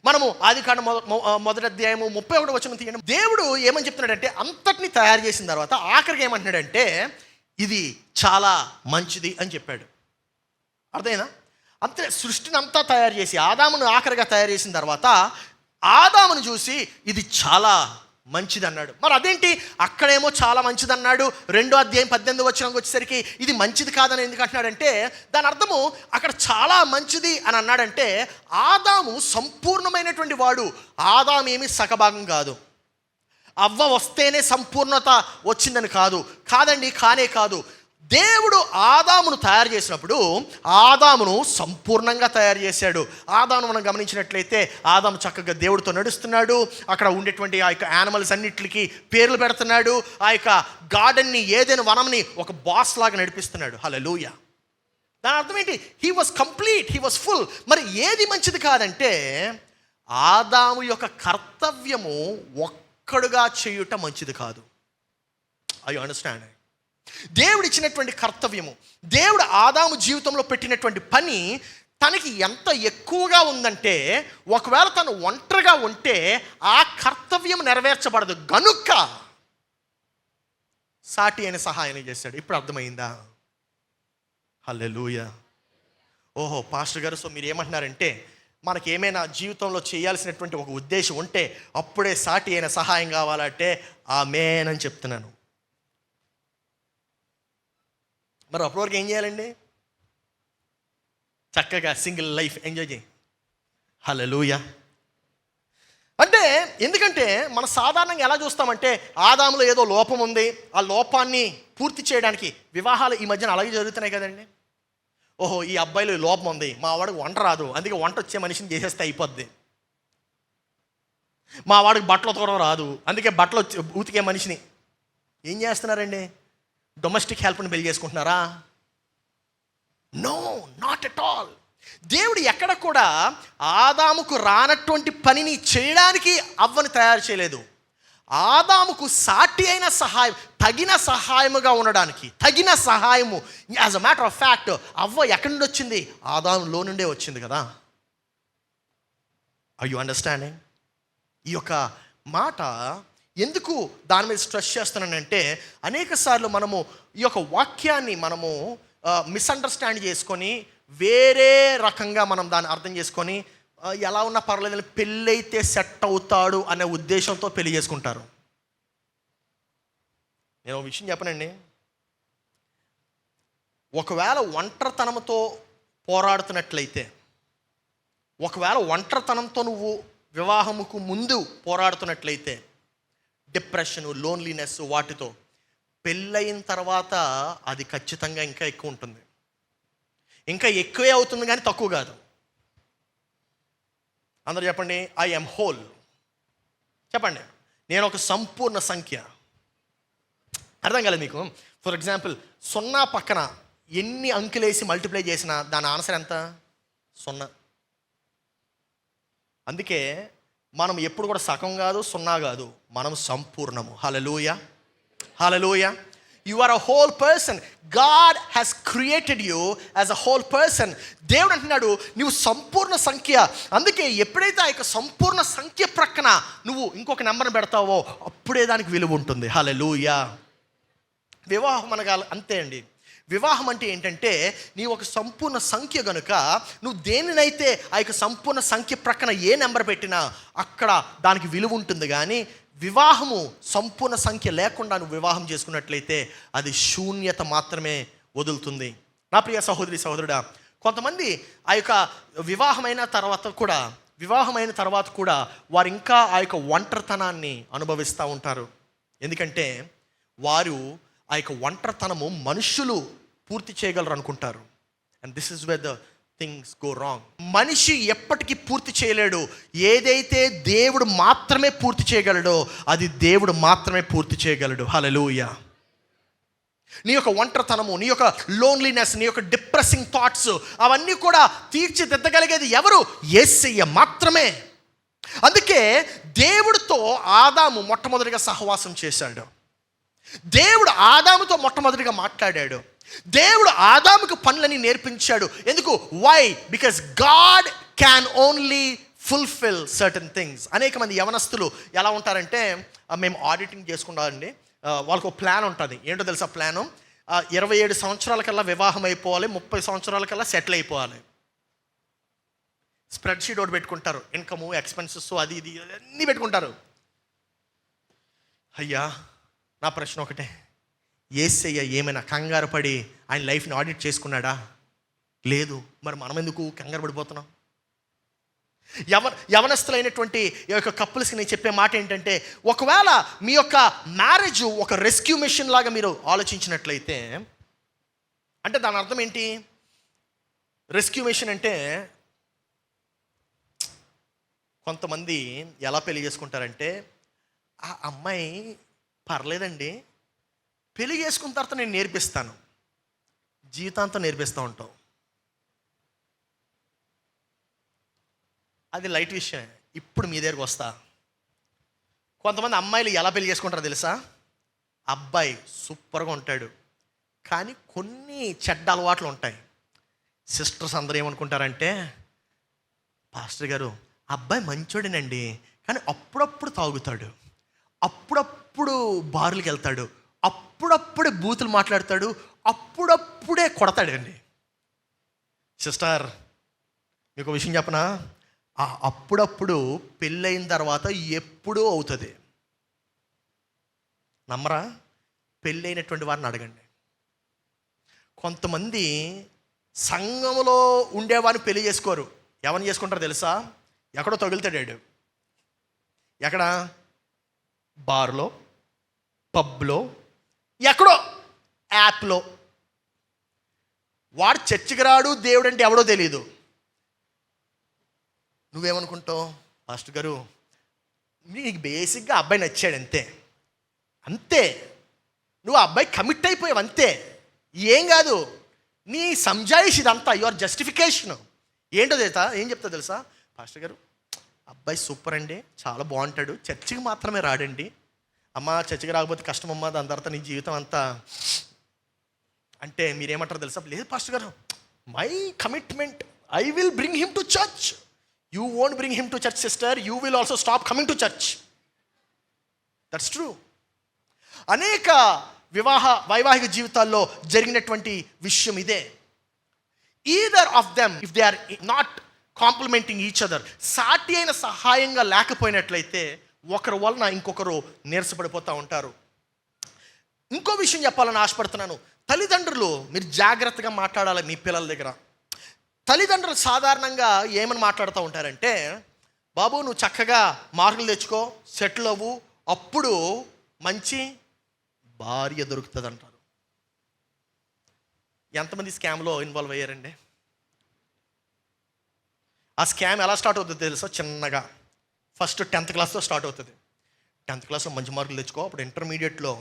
మనము ఆదికాండం 1వ అధ్యాయము 31 తీయండి. దేవుడు ఏమని చెప్తున్నాడంటే, అంతటిని తయారు చేసిన తర్వాత ఆఖరికి ఏమంటున్నాడంటే, ఇది చాలా మంచిది అని చెప్పాడు. అర్థమైనా? అంతే. సృష్టిని అంతా తయారు చేసి ఆదామును ఆఖరిగా తయారు చేసిన తర్వాత ఆదామును చూసి ఇది చాలా మంచిది అన్నాడు. మరి అదేంటి? అక్కడేమో చాలా మంచిది అన్నాడు, 2వ అధ్యాయం 18 వచ్చేసరికి ఇది మంచిది కాదని ఎందుకు అంటున్నాడంటే, దాని అర్థము అక్కడ చాలా మంచిది అని అన్నాడంటే ఆదాము సంపూర్ణమైనటువంటి వాడు. ఆదాము ఏమి సగభాగం కాదు. అవ్వ వస్తేనే సంపూర్ణత వచ్చిందని కాదండి, కానే కాదు. దేవుడు ఆదామును తయారు చేసినప్పుడు ఆదామును సంపూర్ణంగా తయారు చేశాడు. ఆదామును మనం గమనించినట్లయితే ఆదాము చక్కగా దేవుడితో నడుస్తున్నాడు. అక్కడ ఉండేటువంటి ఆ యొక్క యానిమల్స్ అన్నిటికీ పేర్లు పెడుతున్నాడు. ఆ యొక్క గార్డెన్ని, ఏదైనా వనంని ఒక బాస్ లాగా నడిపిస్తున్నాడు. హల్లెలూయా. దాని అర్థం ఏంటి? He was complete, he was full. మరి ఏది మంచిది కాదంటే ఆదాము యొక్క కర్తవ్యము ఒక్కడుగా చేయుట మంచిది కాదు. I understand. దేవుడు ఇచ్చినటువంటి కర్తవ్యము, దేవుడు ఆదాము జీవితంలో పెట్టినటువంటి పని తనకి ఎంత ఎక్కువగా ఉందంటే, ఒకవేళ తను ఒంటరిగా ఉంటే ఆ కర్తవ్యం నెరవేర్చబడదు గనుక సాటి అయిన సహాయం చేశాడు. ఇప్పుడు అర్థమైందా? హల్లెలూయా. ఓహో పాస్టర్ గారు, సో మీరు ఏమంటున్నారంటే మనకి ఏమైనా జీవితంలో చేయాల్సినటువంటి ఒక ఉద్దేశం ఉంటే అప్పుడే సాటి అయిన సహాయం కావాలంటే ఆమేన్ అని చెప్తున్నాను. మరి అప్పటివరకు ఏం చేయాలండి? చక్కగా సింగిల్ లైఫ్ ఎంజాయ్ చేయి. హల్లెలూయా. అంటే ఎందుకంటే మనం సాధారణంగా ఎలా చూస్తామంటే ఆదాములో ఏదో లోపం ఉంది, ఆ లోపాన్ని పూర్తి చేయడానికి వివాహాలు ఈ మధ్యన అలాగే జరుగుతున్నాయి కదండి. ఓహో ఈ అబ్బాయిలో ఈ లోపం ఉంది, మా వాడికి వంట రాదు, అందుకే వంట వచ్చే మనిషిని చేసేస్తే అయిపోద్ది. మా వాడికి బట్టలు ఉతకడం రాదు, అందుకే బట్టలు ఉతికే మనిషిని. ఏం చేస్తున్నారండి? డొమెస్టిక్ హెల్ప్ని పెళ్లి చేసుకుంటున్నారా? No, not at all. దేవుడు ఎక్కడ కూడా ఆదాముకు రానటువంటి పనిని చేయడానికి అవ్వని తయారు చేయలేదు. ఆదాముకు సాటి అయిన సహాయం, తగిన సహాయముగా ఉండడానికి, తగిన సహాయము. As a matter of fact అవ్వ ఎక్కడి నుండి వచ్చింది? ఆదాములో నుండే వచ్చింది కదా. Are you understanding? ఈ యొక్క మాట ఎందుకు దాని మీద స్ట్రెస్ చేస్తున్నానంటే, అనేక సార్లు మనము ఈ యొక్క వాక్యాన్ని మనము మిస్అండర్స్టాండ్ చేసుకొని వేరే రకంగా మనం దాన్ని అర్థం చేసుకొని ఎలా ఉన్నా పర్లేదని పెళ్ళైతే సెట్ అవుతాడు అనే ఉద్దేశంతో పెళ్లి చేసుకుంటారు. నేను ఒక విషయం చెప్పనండి, ఒకవేళ ఒంటరితనంతో పోరాడుతున్నట్లయితే, ఒకవేళ ఒంటరితనంతో నువ్వు వివాహముకు ముందు పోరాడుతున్నట్లయితే, డిప్రెషను, లోన్లీనెస్, వాటితో పెళ్ళయిన తర్వాత అది ఖచ్చితంగా ఇంకా ఎక్కువ ఉంటుంది. ఇంకా ఎక్కువే అవుతుంది కానీ తక్కువ కాదు. అందరూ చెప్పండి, ఐ యామ్ హోల్. చెప్పండి, నేను ఒక సంపూర్ణ సంఖ్య. అర్థం కాలేదు మీకు? ఫర్ ఎగ్జాంపుల్ 0 పక్కన ఎన్ని అంకెలేసి మల్టిప్లై చేసినా దాని ఆన్సర్ ఎంత? 0. అందుకే మనం ఎప్పుడు కూడా సగం కాదు, 0 కాదు, మనం సంపూర్ణము. Hallelujah, hallelujah. You are a whole person. God has created you as a whole person. దేవుడు అంటున్నాడు నువ్వు సంపూర్ణ సంఖ్య. అందుకే ఎప్పుడైతే ఆ యొక్క సంపూర్ణ సంఖ్య ప్రక్కన నువ్వు ఇంకొక నెంబర్ని పెడతావో అప్పుడే దానికి విలువ ఉంటుంది. హల్లెలూయా. వివాహం అనగా అంతే అండి. వివాహం అంటే ఏంటంటే నీ ఒక సంపూర్ణ సంఖ్య గనుక నువ్వు దేనినైతే ఆ యొక్క సంపూర్ణ సంఖ్య ప్రక్కన ఏ నెంబర్ పెట్టినా అక్కడ దానికి విలువ ఉంటుంది. కానీ వివాహము సంపూర్ణ సంఖ్య లేకుండా నువ్వు వివాహం చేసుకున్నట్లయితే అది శూన్యత మాత్రమే వదులుతుంది. నా ప్రియ సహోదరి సహోదరుడా, కొంతమంది ఆ యొక్క వివాహమైన తర్వాత కూడా వారు ఇంకా ఆ యొక్క ఒంటరితనాన్ని అనుభవిస్తూ ఉంటారు. ఎందుకంటే వారు ఆ యొక్క ఒంటరితనము మనుషులు పూర్తి చేయగలరు అనుకుంటారు. And this is where the things go wrong. మనిషి ఎప్పటికీ పూర్తి చేయలేడు. ఏదైతే దేవుడు మాత్రమే పూర్తి చేయగలడో అది దేవుడు మాత్రమే పూర్తి చేయగలడు. హల్లెలూయా. నీ యొక్క ఒంటరితనము, నీ యొక్క లోన్లీనెస్, నీ యొక్క డిప్రెసింగ్ థాట్స్ అవన్నీ కూడా తీర్చిదిద్దగలిగేది ఎవరు? యేసయ్య మాత్రమే. అందుకే దేవుడితో ఆదాము మొట్టమొదటిగా సహవాసం చేశాడు. దేవుడు ఆదాముతో మొట్టమొదటిగా మాట్లాడాడు. దేవుడు ఆదాముకు పనులని నేర్పించాడు. ఎందుకు? Why? Because God can only fulfil certain things. అనేక మంది యవనస్తులు ఎలా ఉంటారంటే, మేము ఆడిటింగ్ చేసుకుంటామండి, వాళ్ళకు ఒక ప్లాన్ ఉంటుంది. ఏంటో తెలుసా ప్లాను? 27 సంవత్సరాలకల్లా వివాహం అయిపోవాలి, 30 సంవత్సరాలకల్లా సెటిల్ అయిపోవాలి. స్ప్రెడ్ షీట్ ఒకటి పెట్టుకుంటారు, ఇన్కము, ఎక్స్పెన్సెస్, అది ఇది అన్నీ పెట్టుకుంటారు. అయ్యా, నా ప్రశ్న ఒకటే, యేసయ్య ఏమైనా కంగారు పడి ఆయన లైఫ్ని ఆడిట్ చేసుకున్నాడా? లేదు. మరి మనం ఎందుకు కంగారు పడిపోతున్నాం? యవనస్తులైనటువంటి ఈ యొక్క కపుల్స్కి నేను చెప్పే మాట ఏంటంటే, ఒకవేళ మీ యొక్క మ్యారేజ్ ఒక రెస్క్యూ మిషన్ లాగా మీరు ఆలోచించినట్లయితే, అంటే దాని అర్థం ఏంటి? రెస్క్యూ మిషన్ అంటే కొంతమంది ఎలా పెళ్లి చేసుకుంటారంటే, ఆ అమ్మాయి పర్లేదండి, పెళ్లి చేసుకున్న తర్వాత నేను నేర్పిస్తాను, జీవితాంతం నేర్పిస్తూ ఉంటావు. అది లైట్ విషయం. ఇప్పుడు మీ దగ్గరకు వస్తా. కొంతమంది అమ్మాయిలు ఎలా పెళ్లి చేసుకుంటారో తెలుసా? అబ్బాయి సూపర్గా ఉంటాడు, కానీ కొన్ని చెడ్డ అలవాట్లు ఉంటాయి. సిస్టర్స్ అందరూ ఏమనుకుంటారంటే, పాస్టర్ గారు అబ్బాయి మంచోడేనండి, కానీ అప్పుడప్పుడు తాగుతాడు, అప్పుడప్పుడు బార్లకు వెళ్తాడు, అప్పుడప్పుడే బూతులు మాట్లాడతాడు, అప్పుడప్పుడే కొడతాడండి. సిస్టర్, మీకు విషయం చెప్పనా? అప్పుడప్పుడు పెళ్ళైన తర్వాత ఎప్పుడూ అవుతుంది. నమ్మరా? పెళ్ళైనటువంటి వారిని అడగండి. కొంతమంది సంఘంలో ఉండేవారిని పెళ్లి చేసుకోరు. ఎవరిని చేసుకుంటారో తెలుసా? ఎక్కడో తగులుతాడాడు. ఎక్కడ? బార్లో, పబ్లో, ఎక్కడో యాప్లో. వాడు చర్చికి రాడు, దేవుడు అంటే ఎవడో తెలియదు. నువ్వేమనుకుంటావు? పాస్టర్ గారు నీకు బేసిక్గా అబ్బాయి నచ్చాడు, అంతే అంతే, నువ్వు అబ్బాయి కమిట్ అయిపోయావు, అంతే, ఏం కాదు. నీ సంజాయిష్ ఇదంతా యువర్ జస్టిఫికేషన్. ఏంటో తెలుసా? ఏం చెప్తా తెలుసా? పాస్టర్ గారు అబ్బాయి సూపర్ అండి, చాలా బాగుంటాడు, చర్చికి మాత్రమే రాడండి. అమ్మ చర్చికి రాకపోతే కష్టం అమ్మ, దాని తర్వాత నీ జీవితం అంతా అంటే మీరేమంటారు తెలుసా? లేదు పాస్టర్ గారు, my commitment, I will bring him to church. You won't bring him to church, sister. You will also stop coming to church. That's true. అనేక వైవాహిక జీవితాల్లో జరిగినటువంటి విషయం ఇదే. Either of them, if they are not complementing each other, సాటి అయిన సహాయంగా లేకపోయినట్లయితే ఒకరి వలన ఇంకొకరు నీరసపడిపోతూ ఉంటారు. ఇంకో విషయం చెప్పాలని ఆశపడుతున్నాను. తల్లిదండ్రులు మీరు జాగ్రత్తగా మాట్లాడాలి మీ పిల్లల దగ్గర. తల్లిదండ్రులు సాధారణంగా ఏమని మాట్లాడుతూ ఉంటారంటే, బాబు నువ్వు చక్కగా మార్కులు తెచ్చుకో, సెటిల్ అవ్వు, అప్పుడు మంచి భార్య దొరుకుతుంది అంటారు. ఎంతమంది స్కామ్లో ఇన్వాల్వ్ అయ్యారండి? ఆ స్కామ్ ఎలా స్టార్ట్ అవుతుంది తెలుసా? చిన్నగా ఫస్ట్ 10th క్లాస్తో స్టార్ట్ అవుతుంది. 10th క్లాస్లో మంచి మార్కులు తెచ్చుకో, అప్పుడు ఇంటర్మీడియట్లో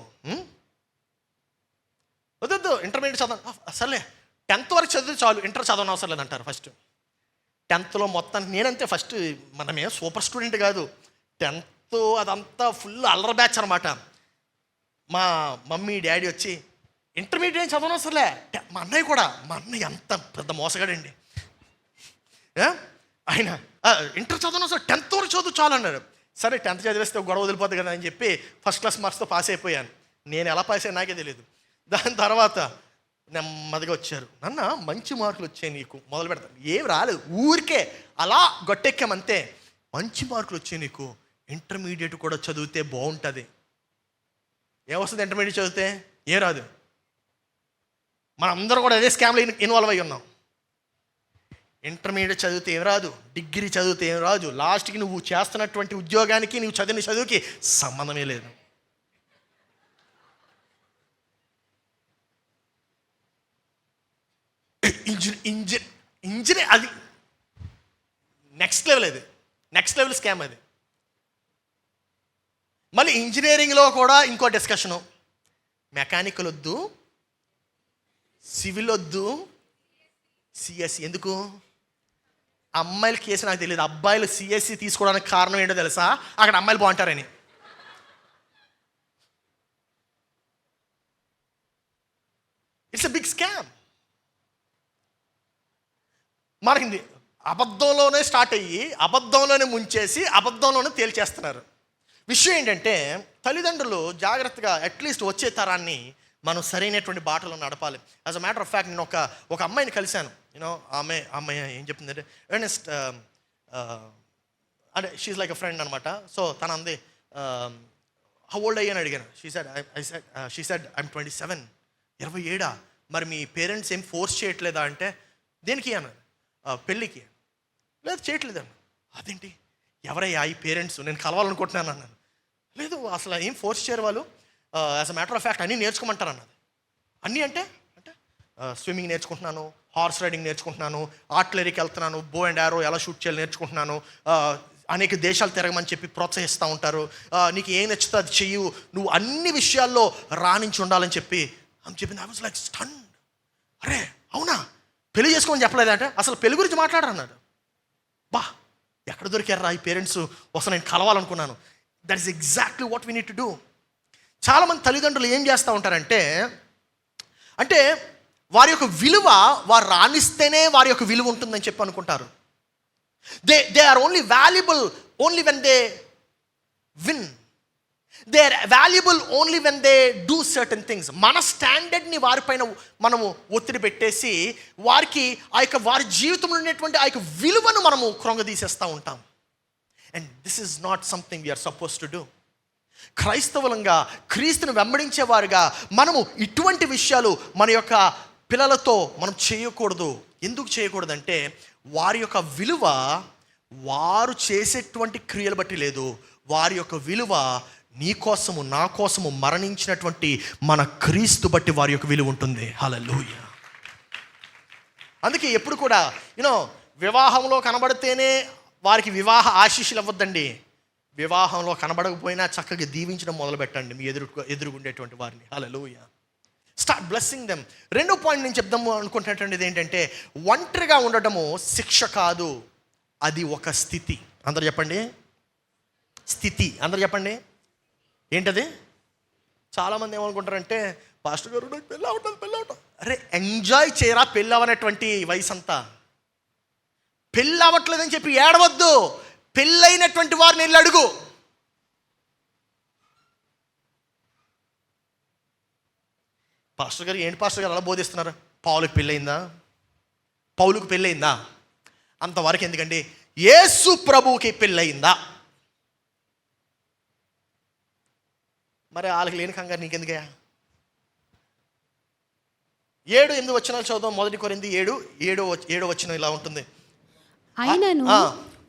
వద్దు ఇంటర్మీడియట్ చదవ, అసలే 10th వరకు చదివితే చాలు, ఇంటర్ చదవని అవసరం లేదంటారు. ఫస్ట్ 10thలో మొత్తం నేనంతే, ఫస్ట్ మనమే సూపర్ స్టూడెంట్ కాదు, 10th అదంతా ఫుల్ అల్లరి బ్యాచ్ అనమాట. మా మమ్మీ డాడీ వచ్చి ఇంటర్మీడియట్ ఏం చదవని అవసరంలే. మా అన్నయ్య కూడా, మా అన్నయ్య ఎంత పెద్ద మోసగాడండి, ఆయన ఇంటర్ చదవని అవసరం, 10th వరకు చదువు చాలు అన్నారు. సరే 10th చదివేస్తే గొడవ వదిలిపోతుంది కదా అని చెప్పి ఫస్ట్ క్లాస్ మార్క్స్తో పాస్ అయిపోయాను. నేను ఎలా పాస్ అయ్యా నాకే తెలియదు. దాని తర్వాత నెమ్మదిగా వచ్చారు. నాన్న మంచి మార్కులు వచ్చాయి నీకు, మొదలు పెడతాను. ఏం రాలేదు, ఊరికే అలా గొట్టెక్కామంతే. మంచి మార్కులు వచ్చాయి నీకు, ఇంటర్మీడియట్ కూడా చదివితే బాగుంటుంది. ఏమొస్తుంది ఇంటర్మీడియట్ చదివితే? ఏం రాదు. మనం అందరూ కూడా అదే స్కామ్లో ఇన్వాల్వ్ అయ్యి ఉన్నాం. ఇంటర్మీడియట్ చదివితే ఏం రాదు, డిగ్రీ చదివితే ఏం రాదు, లాస్ట్కి నువ్వు చేస్తున్నటువంటి ఉద్యోగానికి నువ్వు చదివిన చదువుకి సంబంధమే లేదు. ఇంజనీర్ అది నెక్స్ట్ లెవెల్, అది నెక్స్ట్ లెవెల్ స్కామ్ అది. మళ్ళీ ఇంజనీరింగ్లో కూడా ఇంకో డిస్కషను, మెకానికల్ వద్దు, సివిల్ వద్దు, సిఎస్సి. ఎందుకు? అమ్మాయిల కేసు నాకు తెలియదు, అబ్బాయిలు సిఎస్సి తీసుకోవడానికి కారణం ఏంటో తెలుసా? అక్కడ అమ్మాయిలు బాగుంటారని. It's a big scam. మనకి అబద్ధంలోనే స్టార్ట్ అయ్యి అబద్ధంలోనే ముంచేసి అబద్ధంలోనే తేల్చేస్తున్నారు. విషయం ఏంటంటే తల్లిదండ్రులు జాగ్రత్తగా అట్లీస్ట్ వచ్చే తరాన్ని మనం సరైనటువంటి బాటలో నడపాలి. As a matter of fact నేను ఒక అమ్మాయిని కలిశాను. యూనో అమ్మాయి ఏం చెప్తుందంటే ఎర్నెస్ట్ అంటే షీఈ్ లైక్ అ ఫ్రెండ్ అనమాట. సో తన అంది హౌ ఓల్డ్ అయ్యాను అడిగాను. She said I'm 27. 27 మరి మీ పేరెంట్స్ ఏం ఫోర్స్ చేయట్లేదా అంటే, దేనికి అన్నాను? పెళ్ళికి. లేదు చేయట్లేదన్న. అదేంటి, ఎవరయ్యా ఈ పేరెంట్స్, నేను కలవాలనుకుంటున్నాను అన్నాను. లేదు అసలు ఏం ఫోర్స్ చేయరు వాళ్ళు, as a matter of fact అన్నీ నేర్చుకోమంటారు అన్నది. అన్నీ అంటే స్విమ్మింగ్ నేర్చుకుంటున్నాను, హార్స్ రైడింగ్ నేర్చుకుంటున్నాను, ఆర్టిలరీకి వెళ్తున్నాను, బో అండ్ యారో ఎలా షూట్ చేయాలి నేర్చుకుంటున్నాను, అనేక దేశాలు తిరగమని చెప్పి ప్రోత్సహిస్తూ ఉంటారు, నీకు ఏం నచ్చుతో అది చెయ్యు, నువ్వు అన్ని విషయాల్లో రాణించి ఉండాలని చెప్పి అని చెప్పింది. I was like stunned. అరే అవునా, పెళ్లి చేసుకోమని చెప్పలేదంటే అసలు పెళ్లి గురించి మాట్లాడరు అన్నాడు. బా ఎక్కడ దొరికారా ఈ పేరెంట్స్, అసలు నేను కలవాలనుకున్నాను. That is exactly what we need to do. చాలామంది తల్లిదండ్రులు ఏం చేస్తూ ఉంటారంటే, అంటే వారి యొక్క విలువ వారు రాణిస్తేనే వారి యొక్క విలువ ఉంటుందని చెప్పి అనుకుంటారు. They are only valuable only when they win. They are valuable only when they do certain things. మన స్టాండర్డ్ని వారిపైన మనము ఒత్తిడి పెట్టేసి వారికి ఆ యొక్క వారి జీవితంలో ఉన్నటువంటి ఆ యొక్క విలువను మనము క్రొంగదీసేస్తూ ఉంటాం. And this is not something we are suppose to do. క్రైస్తవులంగా క్రీస్తుని వెంబడించేవారుగా మనము ఇటువంటి విషయాలు మన యొక్క పిల్లలతో మనం చేయకూడదు. ఎందుకు చేయకూడదంటే వారి యొక్క విలువ వారు చేసేటువంటి క్రియలు బట్టి లేదు, వారి యొక్క విలువ నీ కోసము నా కోసము మరణించినటువంటి మన క్రీస్తు బట్టి వారి యొక్క విలువ ఉంటుంది. హల్లెలూయా. అందుకే ఎప్పుడు కూడా వివాహంలో కనబడితేనే వారికి వివాహ ఆశీస్సులు ఇవ్వద్దండి. వివాహంలో కనబడకపోయినా చక్కగా దీవించడం మొదలు పెట్టండి మీ ఎదురుగుండేటువంటి వారిని. హల్లెలూయా. Start blessing them. రెండో పాయింట్ నేను చెప్దాము అనుకుంటున్నటువంటిది ఏంటంటే, ఒంటరిగా ఉండటము శిక్ష కాదు, అది ఒక స్థితి. అందరు చెప్పండి, స్థితి. అందరు చెప్పండి, ఏంటది? చాలామంది ఏమనుకుంటారంటే, పాస్టర్ గారు నాకు పెళ్ళి అవటం. అరే ఎంజాయ్ చేయరా పెళ్ళి అవనటువంటి వయసు అంతా. పెళ్ళి అవ్వట్లేదని చెప్పి ఏడవద్దు, పెళ్ళైనటువంటి వారిని వెళ్ళి అడుగు. పాస్టర్ గారు ఏంటి పాస్టర్ గారు అలా బోధిస్తున్నారు? పౌలుకి పెళ్ళయిందా? అంతవరకు ఎందుకండి, యేసు ప్రభువుకి పెళ్ళయిందా? మరి వాళ్ళకి లేని కంగారు నీకెందుకయ్యా? 7-8 వచనాలు చదువుదాం. 1 కొరింథీ 7 వచనం ఇలా ఉంటుంది. అయినను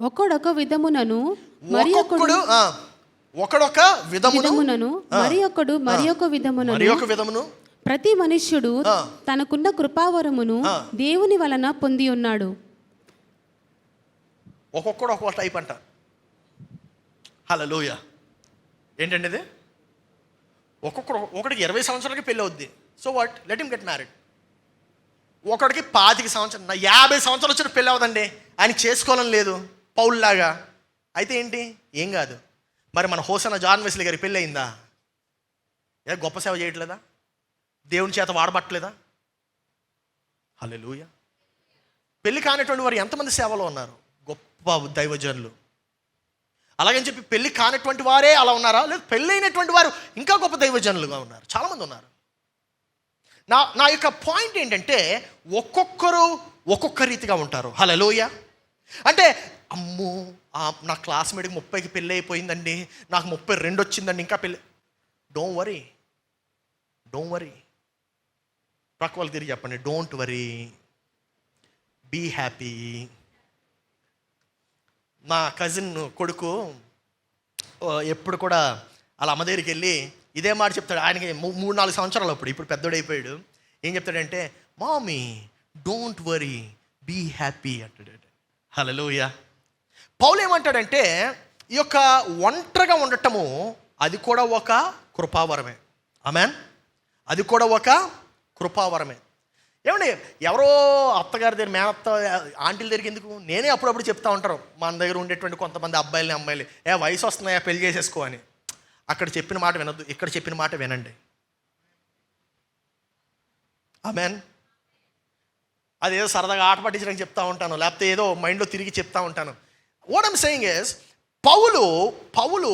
ఒకడొక విధమునను మరి ఒక విధమును ప్రతి మనుష్యుడు తనకున్న కృపావరమును దేవుని వలన పొంది ఉన్నాడు. ఒక్కొక్కడు ఒక్కొక్క టైప్ అంట. హల్లెలూయా. ఏంటండి ఇది? ఒకడికి 20 సంవత్సరాలకి పెళ్ళి అవుద్ది. So what, let him get married. ఒకడికి 25 సంవత్సరాలు, 50 సంవత్సరాలు వచ్చిన పెళ్ళి అవ్వదండి, ఆయన చేసుకోవాలని లేదు పౌల్లాగా. అయితే ఏంటి, ఏం కాదు. మరి మన హోసన్న జాన్ వెస్లీ గారి పెళ్ళి అయిందా? గొప్ప సేవ చేయట్లేదా? దేవుని చేత వాడబట్టలేదా? హల్లెలూయా. పెళ్ళి కానటువంటి వారు ఎంతమంది సేవలో ఉన్నారు, గొప్ప దైవజనులు. అలాగని చెప్పి పెళ్ళి కానటువంటి వారే అలా ఉన్నారా? లేదు, పెళ్ళైనటువంటి వారు ఇంకా గొప్ప దైవజనులుగా ఉన్నారు, చాలామంది ఉన్నారు. నా యొక్క పాయింట్ ఏంటంటే ఒక్కొక్కరు ఒక్కొక్క రీతిగా ఉంటారు. హల్లెలూయా. అంటే అమ్మో నా క్లాస్మేట్కి 30కి పెళ్ళి అయిపోయిందండి, నాకు 32 వచ్చిందండి, ఇంకా పెళ్ళి. Don't worry. ప్రక్క వాళ్ళకి తిరిగి చెప్పండి, డోంట్ వరీ, బీ హ్యాపీ. మా కజిన్ కొడుకు ఎప్పుడు కూడా వాళ్ళ అమ్మ దగ్గరికి వెళ్ళి ఇదే మాట చెప్తాడు. ఆయనకి 3-4 సంవత్సరాలు ఇప్పుడు పెద్దోడైపోయాడు. ఏం చెప్తాడంటే, మామీ డోంట్ వరీ, బీ హ్యాపీ అంటాడు. హల్లెలూయా. పౌలు ఏమంటాడంటే, ఈ యొక్క ఒంటరిగా ఉండటము అది కూడా ఒక కృపావరమే. ఆమేన్. అది కూడా ఒక కృపావరమే. ఏమండి, ఎవరో అత్తగారి దగ్గర, మేనత్త ఆంటీల దగ్గరికి ఎందుకు? నేనే అప్పుడప్పుడు చెప్తా ఉంటారు మన దగ్గర ఉండేటువంటి కొంతమంది అబ్బాయిలని అమ్మాయిలు, వయసు వస్తున్నాయా పెళ్లి చేసేసుకో అని. అక్కడ చెప్పిన మాట వినొద్దు, ఇక్కడ చెప్పిన మాట వినండి. ఆమేన్. అదేదో సరదాగా ఆట పట్టించడానికి చెప్తా ఉంటాను, లేకపోతే ఏదో మైండ్లో తిరిగి చెప్తా ఉంటాను. వాట్ ఐమ్ సేయింగ్ ఇస్, పౌలు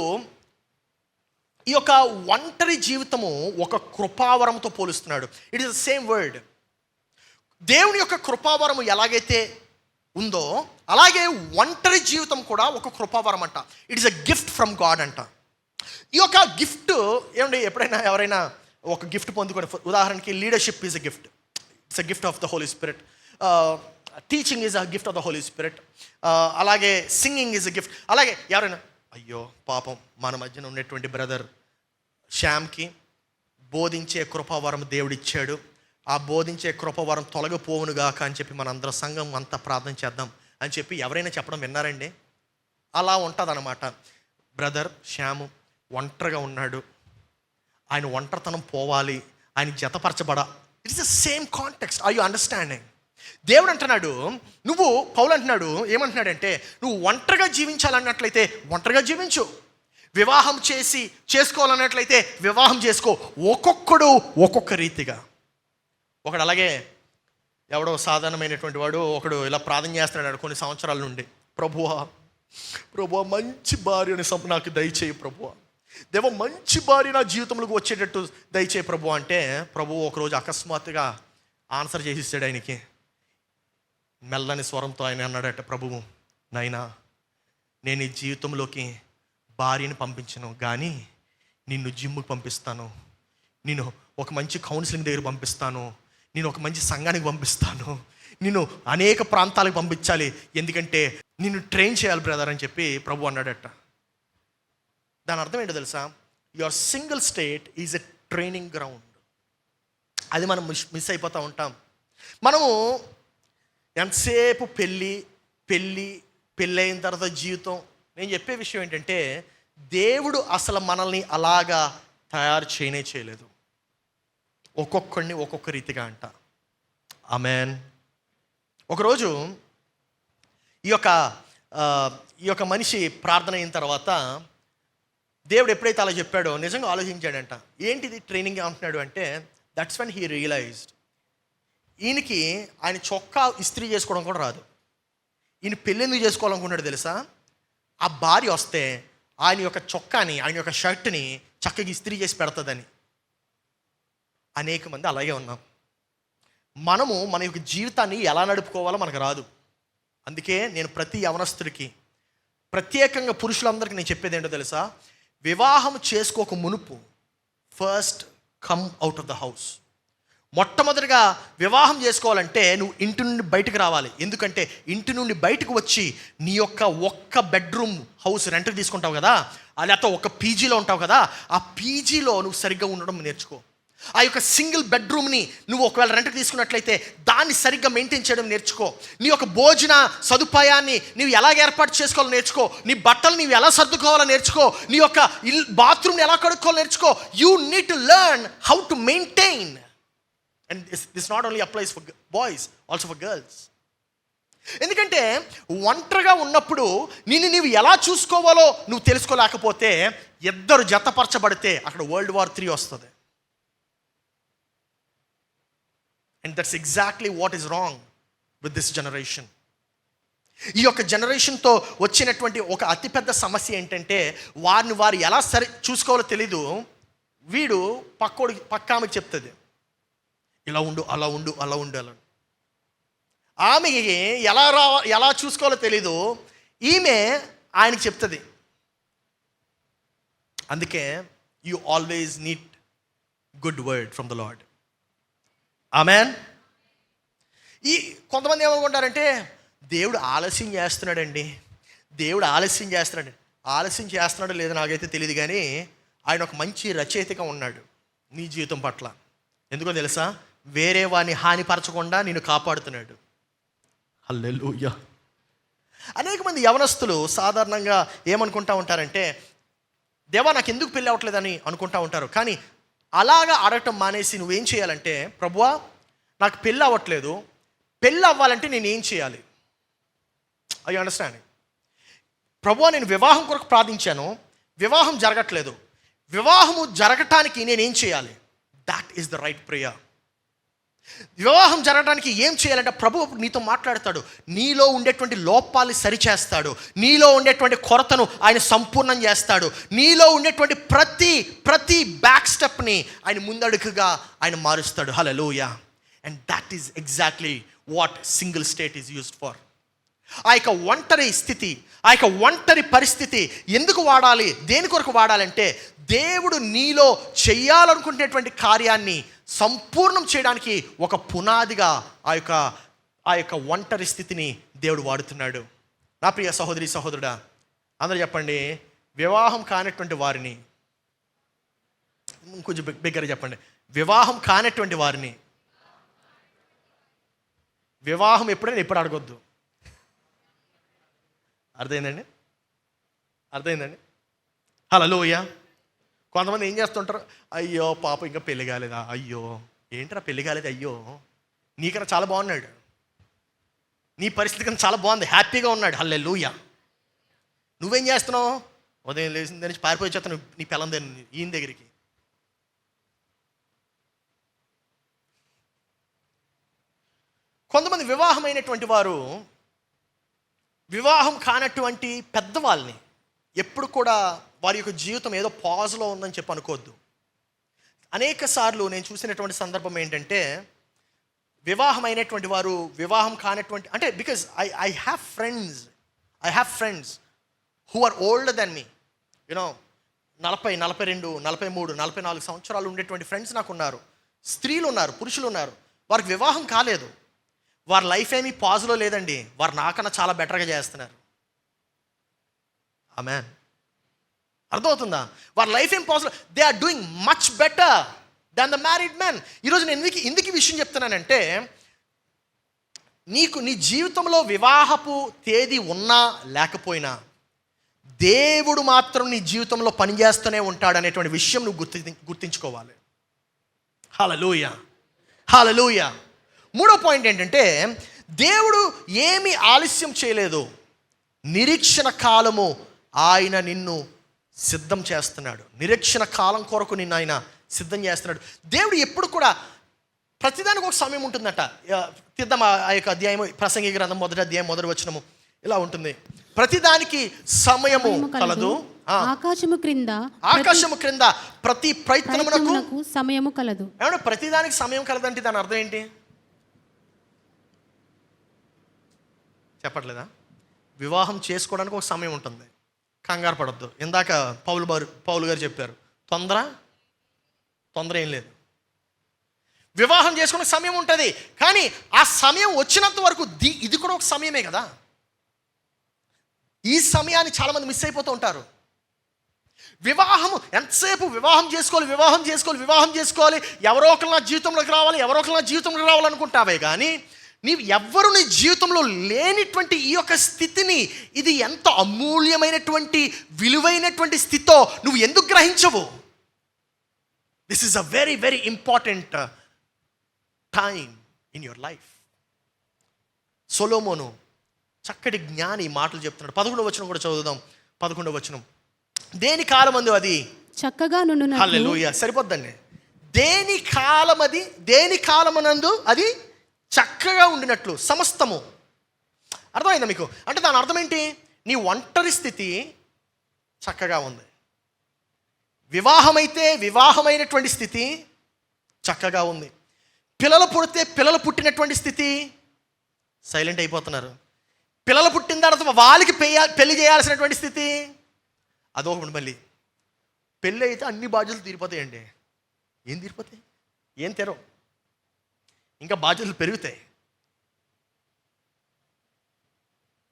ఈ యొక్క ఒంటరి జీవితము ఒక కృపావరంతో పోలుస్తున్నాడు. It is the same word. దేవుని యొక్క కృపావరము ఎలాగైతే ఉందో అలాగే ఒంటరి జీవితం కూడా ఒక కృపావరం అంట. It is a gift from God అంట. ఈ యొక్క గిఫ్ట్ ఏమండి, ఎప్పుడైనా ఎవరైనా ఒక గిఫ్ట్ పొందుకొని, ఉదాహరణకి leadership is a gift, it's a gift of the Holy Spirit. Teaching is a gift of the Holy Spirit. అలాగే సింగింగ్ ఈజ్ అ గిఫ్ట్. అలాగే ఎవరైనా, అయ్యో పాపం మన మధ్యన ఉన్నటువంటి బ్రదర్ శ్యామ్కి బోధించే కృపావరం దేవుడిచ్చాడు, ఆ బోధించే కృపవరం తొలగిపోవునుగాక అని చెప్పి మనందరం సంఘం అంతా ప్రార్థన చేద్దాం అని చెప్పి ఎవరైనా చెప్పడం విన్నారండి? అలా ఉంటుంది అన్నమాట. బ్రదర్ శ్యాము ఒంటరిగా ఉన్నాడు, ఆయన ఒంటరితనం పోవాలి, ఆయన జతపరచబడ. It's the same context. Are you understanding? దేవుడు అంటున్నాడు, పౌలు అంటున్నాడు, ఏమంటున్నాడంటే, నువ్వు ఒంటరిగా జీవించాలన్నట్లయితే ఒంటరిగా జీవించు, వివాహం చేసుకోవాలన్నట్లయితే వివాహం చేసుకో. ఒక్కొక్కడు ఒక్కొక్క రీతిగా. ఒకడు అలాగే ఎవడో సాధారణమైనటువంటి వాడు ఒకడు ఇలా ప్రార్థన చేస్తున్నాడు కొన్ని సంవత్సరాల నుండి, ప్రభువా మంచి భార్యని నాకు దయచేయి ప్రభువా, దేవ మంచి భార్య నా జీవితంలోకి వచ్చేటట్టు దయచేయి ప్రభు అంటే, ప్రభువు ఒకరోజు అకస్మాత్తుగా ఆన్సర్ చేసి ఇస్తాడు ఆయనకి. మెల్లని స్వరంతో ఆయన అన్నాడట, ప్రభువు నాయనా నేను ఈ జీవితంలోకి భార్యని పంపించను, కానీ నిన్ను జిమ్కి పంపిస్తాను, నేను ఒక మంచి కౌన్సిలింగ్ దగ్గర పంపిస్తాను, నేను ఒక మంచి సంఘానికి పంపిస్తాను, నిన్ను అనేక ప్రాంతాలకు పంపించాలి, ఎందుకంటే నిన్ను ట్రైన్ చేయాలి బ్రదర్ అని చెప్పి ప్రభు అన్నాడట. దాని అర్థం ఏంటో తెలుసా? Your single state is a training ground. అది మనం మిస్ అయిపోతూ ఉంటాం. మనము ఎంతసేపు పెళ్ళి అయిన తర్వాత జీవితం. నేను చెప్పే విషయం ఏంటంటే, దేవుడు అసలు మనల్ని అలాగా తయారు చేయలేదు. ఒక్కొక్కడిని ఒక్కొక్క రీతిగా అంట. ఆమేన్. ఒకరోజు ఈ యొక్క మనిషి ప్రార్థన అయిన తర్వాత దేవుడు ఎప్పుడైతే అలా చెప్పాడో నిజంగా ఆలోచించాడంట. ఏంటిది ట్రైనింగ్ అంటున్నాడు అంటే, దట్స్ వెన్ హీ రియలైజ్డ్ ఈయనకి ఆయన చొక్కా ఇస్త్రీ చేసుకోవడం కూడా రాదు. ఈయన పెళ్ళెందుకు చేసుకోవాలనుకున్నాడు తెలుసా? ఆ భార్య వస్తే ఆయన యొక్క చొక్కాని, ఆయన యొక్క షర్ట్ని చక్కగా ఇస్త్రీ చేసి పెడతదని. అనేక మంది అలాగే ఉన్నాం. మనము మన యొక్క జీవితాన్ని ఎలా నడుపుకోవాలో మనకు రాదు. అందుకే నేను ప్రతి యవనస్తుడికి, ప్రత్యేకంగా పురుషులందరికీ నేను చెప్పేది ఏంటో తెలుసా? వివాహం చేసుకోక మునుపు first come out of the house. మొట్టమొదటిగా వివాహం చేసుకోవాలంటే నువ్వు ఇంటి నుండి బయటకు రావాలి. ఎందుకంటే ఇంటి నుండి బయటకు వచ్చి నీ యొక్క ఒక్క బెడ్రూమ్ హౌస్ రెంట్కి తీసుకుంటావు కదా, లేకపోతే ఒక పీజీలో ఉంటావు కదా, ఆ పీజీలో నువ్వు సరిగ్గా ఉండడం నేర్చుకో. ఆ యొక్క సింగిల్ బెడ్రూమ్ని నువ్వు ఒకవేళ రెంట్కి తీసుకున్నట్లయితే దాన్ని సరిగ్గా మెయింటైన్ చేయడం నేర్చుకో. నీ యొక్క భోజన సదుపాయాన్ని నీవు ఎలాగ ఏర్పాటు చేసుకోవాలో నేర్చుకో. నీ బట్టలు నీవు ఎలా సర్దుకోవాలో నేర్చుకో. నీ యొక్క బాత్రూమ్ని ఎలా కడుక్కోవాలో నేర్చుకో. You need to learn how to maintain. And this not only applies for boys, also for girls. ఎందుకంటే ఒంటరిగా ఉన్నప్పుడు నీవు ఎలా చూసుకోవాలో నువ్వు తెలుసుకోలేకపోతే, ఇద్దరు జతపరచబడితే అక్కడ World War III వస్తుంది. And that's exactly what is wrong with this generation. ఈ యొక్క జనరేషన్తో వచ్చినటువంటి ఒక అతిపెద్ద సమస్య ఏంటంటే, వారు ఎలా చూసుకోవాలో తెలీదు. వీడు పక్కామెకి చెప్తుంది, ఇలా ఉండు, అలా ఉండు, అలా ఉండు, అలా. ఆమెకి ఎలా చూసుకోవాలో తెలీదు, ఈమె ఆయనకి చెప్తుంది. అందుకే you always need good word from the lord. Amen. ఈ కొంతమంది ఏమనుకుంటారంటే దేవుడు ఆలస్యం చేస్తున్నాడండి, దేవుడు ఆలస్యం చేస్తున్నాడు. ఆలస్యం చేస్తున్నాడో లేదో నాకైతే తెలియదు, కానీ ఆయన ఒక మంచి రచయితగా ఉన్నాడు నీ జీవితం పట్ల. ఎందుకో తెలుసా? వేరే వాడిని హానిపరచకుండా నిన్ను కాపాడుతున్నాడు. హల్లెలూయా. అనేక మంది యవనస్తులు సాధారణంగా ఏమనుకుంటా ఉంటారంటే, దేవా నాకు ఎందుకు పెళ్ళి అవ్వట్లేదని అనుకుంటా ఉంటారు. కానీ అలాగా అడగటం మానేసి నువ్వేం చేయాలంటే, ప్రభువా నాకు పెళ్ళి అవ్వట్లేదు, పెళ్ళి అవ్వాలంటే నేను ఏం చేయాలి? I understand. ప్రభువా నేను వివాహం కొరకు ప్రార్థించాను, వివాహం జరగట్లేదు, వివాహము జరగటానికి నేనేం చేయాలి? That is the right prayer. వివాహం జరగడానికి ఏం చేయాలంటే ప్రభు నీతో మాట్లాడతాడు, నీలో ఉండేటువంటి లోపాలని సరిచేస్తాడు, నీలో ఉండేటువంటి కొరతను ఆయన సంపూర్ణం చేస్తాడు, నీలో ఉండేటువంటి ప్రతి బ్యాక్ స్టెప్ని ఆయన ముందడుగుగా ఆయన మారుస్తాడు. Hallelujah. And that is exactly what single state is used for. ఆ యొక్క ఒంటరి స్థితి, ఆ యొక్క ఒంటరి పరిస్థితి ఎందుకు వాడాలి, దేని కొరకు వాడాలంటే దేవుడు నీలో చెయ్యాలనుకునేటువంటి కార్యాన్ని సంపూర్ణం చేయడానికి ఒక పునాదిగా ఆ యొక్క ఒంటరి స్థితిని దేవుడు వాడుతున్నాడు. నా ప్రియ సహోదరి సహోదరుడా, అందరూ చెప్పండి, వివాహం కానటువంటి వారిని, కొంచెం బిగ్గరగా చెప్పండి, వివాహం కానటువంటి వారిని, వివాహం ఎప్పుడైనా ఎప్పుడు అడగొద్దు. అర్థమైందండి? హల్లెలూయా. కొంతమంది ఏం చేస్తుంటారు, అయ్యో పాప ఇంకా పెళ్లి కాలేదా, అయ్యో ఏంట్రా పెళ్లి కాలేదు, అయ్యో నీకన్నా చాలా బాగున్నాడు, నీ పరిస్థితి కన్నా చాలా బాగుంది, హ్యాపీగా ఉన్నాడు, హల్లెలూయా. నువ్వేం చేస్తున్నావు? ఉదయం లేచిన దగ్గర నుంచి పారిపోయి చేస్తాను నీ పిల్లం ఈయన దగ్గరికి. కొంతమంది వివాహమైనటువంటి వారు వివాహం కానటువంటి పెద్దవాళ్ళని ఎప్పుడు కూడా వారి యొక్క జీవితం ఏదో పాజ్లో ఉందని చెప్పి అనుకోవద్దు. అనేక సార్లు నేను చూసినటువంటి సందర్భం ఏంటంటే, వివాహం అయినటువంటి వారు వివాహం కానటువంటి, అంటే because I have friends who are older than me, you know 40, 42, 43, 44 సంవత్సరాలు ఉండేటువంటి ఫ్రెండ్స్ నాకు ఉన్నారు. స్త్రీలు ఉన్నారు, పురుషులు ఉన్నారు. వారికి వివాహం కాలేదు, వారి లైఫ్ ఏమీ పాజ్లో లేదండి, వారు నాకన్నా చాలా బెటర్గా చేస్తున్నారు. ఆమేన్. అర్థమవుతుందా? వారి లైఫ్ ఏం positive, they are doing much better than the married man. ఈరోజు నేను ఎందుకు ఈ విషయం చెప్తున్నానంటే, నీ జీవితంలో వివాహపు తేదీ ఉన్నా లేకపోయినా దేవుడు మాత్రం నీ జీవితంలో పనిచేస్తూనే ఉంటాడు అనేటువంటి విషయం నువ్వు గుర్తించుకోవాలి. హల్లెలూయా, హల్లెలూయా. మూడో పాయింట్ ఏంటంటే, దేవుడు ఏమీ ఆలస్యం చేయలేదు, నిరీక్షణ కాలము ఆయన నిన్ను సిద్ధం చేస్తున్నాడు. నిరీక్షణ కాలం కొరకు నిన్ను ఆయన సిద్ధం చేస్తున్నాడు. దేవుడు ఎప్పుడు కూడా ప్రతిదానికి ఒక సమయం ఉంటుందట. తీద్దాం ఆ యొక్క అధ్యాయము, ప్రసంగి గ్రంథం 1వ అధ్యాయం 1వ వచనము ఇలా ఉంటుంది, ప్రతిదానికి సమయము కలదు, ఆకాశము క్రింద ప్రతి ప్రయత్నమునకు సమయము కలదు. ఏమన్నా ప్రతిదానికి సమయం కలదంటే దాని అర్థం ఏంటి చెప్పట్లేదా? వివాహం చేసుకోవడానికి ఒక సమయం ఉంటుంది, కంగారు పడద్దు. ఇందాక పౌలు గారు చెప్పారు, తొందర ఏం లేదు. వివాహం చేసుకునే సమయం ఉంటుంది, కానీ ఆ సమయం వచ్చినంత వరకు ఇది కూడా ఒక సమయమే కదా. ఈ సమయాన్ని చాలామంది మిస్ అయిపోతూ ఉంటారు. వివాహము ఎంతసేపు వివాహం చేసుకోవాలి, ఎవరో ఒకరు నా జీవితంలోకి రావాలనుకుంటావే కానీ ఎవ్వరు నీ జీవితంలో లేనిటువంటి ఈ యొక్క స్థితిని, ఇది ఎంత అమూల్యమైనటువంటి విలువైనటువంటి స్థితితో నువ్వు ఎందుకు గ్రహించవు? This is a very very important time in your life. సొలొమోను చక్కటి జ్ఞాని మాటలు చెప్తున్నాడు. 11వ వచనం కూడా చదువుదాం. 11వ వచనం, దేని కాలమందు అది చక్కగా నుండును. హల్లెలూయా. సరిపోద్దండి. దేని కాలమనందు అది చక్కగా ఉండినట్లు సమస్తము. అర్థమైందా మీకు? అంటే దాని అర్థం ఏంటి? నీ ఒంటరి స్థితి చక్కగా ఉంది, వివాహమైనటువంటి స్థితి చక్కగా ఉంది, పిల్లలు పుట్టినటువంటి స్థితి సైలెంట్ అయిపోతున్నారు. పిల్లలు పుట్టిన తర్వాత వాళ్ళకి పెళ్లి చేయాల్సినటువంటి స్థితి అదొకటి. మళ్ళీ పెళ్ళి అయితే అన్ని బాధ్యతలు తీరిపోతాయండి. ఏం తీరిపోతాయి? ఏం తెరవు, ఇంకా బాధ్యతలు పెరుగుతాయి.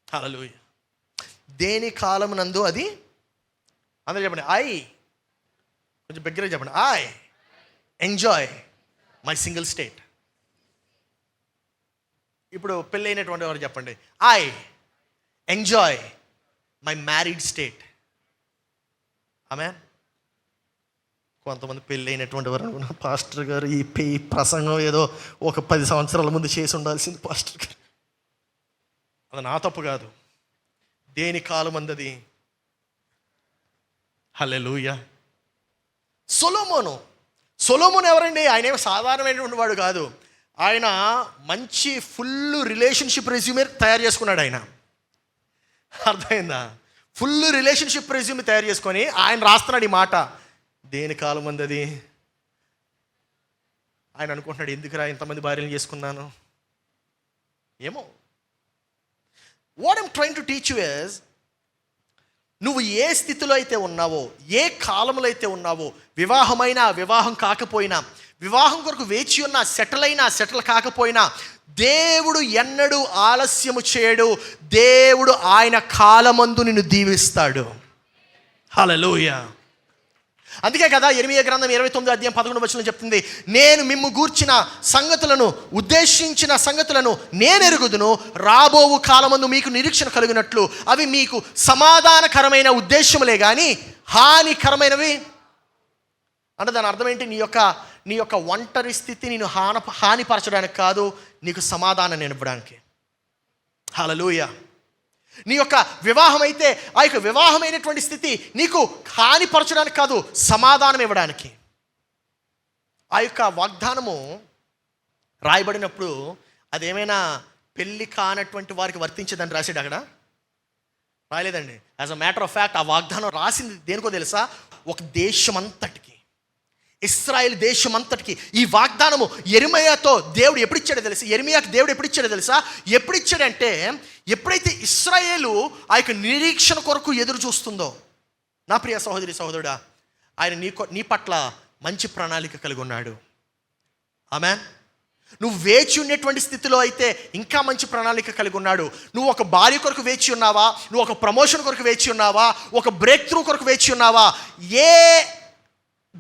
హల్లెలూయా. దేని కాలమునందు అది, అందరూ చెప్పండి, కొంచెం బిగ్గరగా చెప్పండి, I enjoy my single state. ఇప్పుడు పెళ్ళి అయినటువంటి వారు చెప్పండి, I enjoy my married state. ఆమేన్. కొంతమంది పెళ్ళి అయినటువంటి వారు అనుకున్నా, పాస్టర్ గారు ఈ ప్రసంగం ఏదో ఒక 10 సంవత్సరాల ముందు చేసి ఉండాల్సింది పాస్టర్ గారు. అది నా తప్పు కాదు. దేని కాలం అందది. హల్లెలూయా. సొలొమోను ఎవరండి? ఆయన ఏమి సాధారణమైనటువంటి వాడు కాదు. ఆయన మంచి ఫుల్ రిలేషన్షిప్ రెజ్యూమే తయారు చేసుకున్నాడు. ఆయన అర్థమైందా? ఫుల్ రిలేషన్షిప్ రెజ్యూమే తయారు చేసుకొని ఆయన రాస్తున్నాడు ఈ మాట, దేని కాలం అందది. ఆయన అనుకుంటున్నాడు, ఎందుకురా ఇంతమంది భార్యలు చేసుకున్నాను. ఏమో. What I'm trying to teach you is, నువ్వు ఏ స్థితిలో అయితే ఉన్నావో, ఏ కాలంలో అయితే ఉన్నావో, వివాహమైనా వివాహం కాకపోయినా, వివాహం కొరకు వేచి ఉన్నా, సెటిల్ కాకపోయినా, దేవుడు ఎన్నడూ ఆలస్యము చేయడు. దేవుడు ఆయన కాలమందు నిన్ను దీవిస్తాడు. హల్లెలూయా. అందుకే కదా ఇర్మీయా గ్రంథం 29:11 చెప్తుంది, నేను మిమ్ము గూర్చిన సంగతులను, ఉద్దేశించిన సంగతులను నేను ఎరుగుదును, రాబోవు కాలమందు మీకు నిరీక్షణ కలిగినట్లు అవి మీకు సమాధానకరమైన ఉద్దేశములే కానీ హానికరమైనవి. అంటే దాని అర్థం ఏంటి? నీ యొక్క ఒంటరి స్థితి నేను హానిపరచడానికి కాదు, నీకు సమాధానం ఇవ్వడానికి. హల్లెలూయా. నీ యొక్క వివాహం అయితే ఆ యొక్క వివాహమైనటువంటి స్థితి నీకు హానిపరచడానికి కాదు, సమాధానం ఇవ్వడానికి. ఆ యొక్క వాగ్దానము రాయబడినప్పుడు అదేమైనా పెళ్ళి కానటువంటి వారికి వర్తించదని రాసాడు అక్కడ? రాయలేదండి. As a matter of fact ఆ వాగ్దానం రాసింది దేనికో తెలుసా? ఒక దేశమంతటికి, ఇశ్రాయేల్ దేశమంతటికి ఈ వాగ్దానము యెరెమీయాతో దేవుడు ఎప్పుడిచ్చాడో తెలుసా? యెరెమీయాకి దేవుడు ఎప్పుడిచ్చాడో తెలుసా? ఎప్పుడిచ్చాడంటే, ఎప్పుడైతే ఇశ్రాయేలు ఆ యొక్క నిరీక్షణ కొరకు ఎదురు చూస్తుందో, నా ప్రియ సహోదరి సహోదరుడా, ఆయన నీ పట్ల మంచి ప్రణాళిక కలిగి ఉన్నాడు. ఆమేన్. నువ్వు వేచి ఉన్నటువంటి స్థితిలో అయితే ఇంకా మంచి ప్రణాళిక కలిగి ఉన్నాడు. నువ్వు ఒక భార్య కొరకు వేచి ఉన్నావా? నువ్వు ఒక ప్రమోషన్ కొరకు వేచి ఉన్నావా? ఒక బ్రేక్ త్రూ కొరకు వేచి ఉన్నావా? ఏ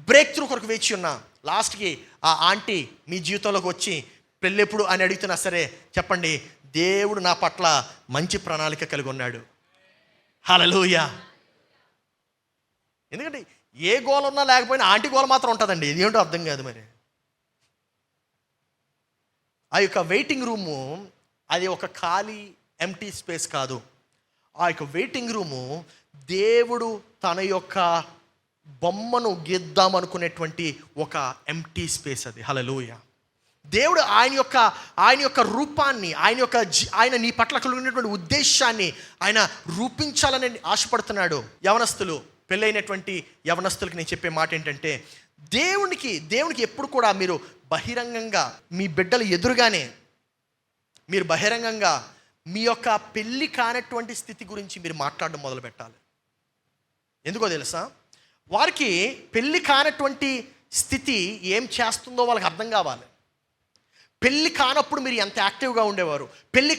బ్రేక్ త్రూ కొరకు వేచి ఉన్నా, లాస్ట్కి ఆ ఆంటీ మీ జీవితంలోకి వచ్చి పెళ్ళెప్పుడు అని అడుగుతున్నా సరే చెప్పండి, దేవుడు నా పట్ల మంచి ప్రణాళిక కలిగి ఉన్నాడు. హల్లెలూయా. ఎందుకంటే ఏ గోల ఉన్నా లేకపోయినా ఆంటీ గోల మాత్రం ఉంటుందండి. ఇది ఏంటో అర్థం కాదు. మరి ఆ యొక్క వెయిటింగ్ రూము అది ఒక ఖాళీ ఎంటీ స్పేస్ కాదు. ఆ యొక్క వెయిటింగ్ రూము దేవుడు తన యొక్క బొమ్మను గీద్దామనుకునేటువంటి ఒక ఎంటీ స్పేస్ అది. హల్లెలూయా. దేవుడు ఆయన యొక్క రూపాన్ని, ఆయన నీ పట్ల కలిగినటువంటి ఉద్దేశాన్ని ఆయన రూపించాలని ఆశపడుతున్నాడు. యవనస్తులు, పెళ్ళైనటువంటి యవనస్తులకి నేను చెప్పే మాట ఏంటంటే, దేవునికి ఎప్పుడు కూడా మీరు బహిరంగంగా, మీ బిడ్డలు ఎదురుగానే మీరు బహిరంగంగా మీ యొక్క పెళ్ళి కానటువంటి స్థితి గురించి మీరు మాట్లాడడం మొదలు పెట్టాలి. ఎందుకో తెలుసా? వారికి పెళ్ళి కానటువంటి స్థితి ఏం చేస్తుందో వాళ్ళకి అర్థం కావాలి. పెళ్ళి కానప్పుడు మీరు ఎంత యాక్టివ్గా ఉండేవారు, పెళ్ళి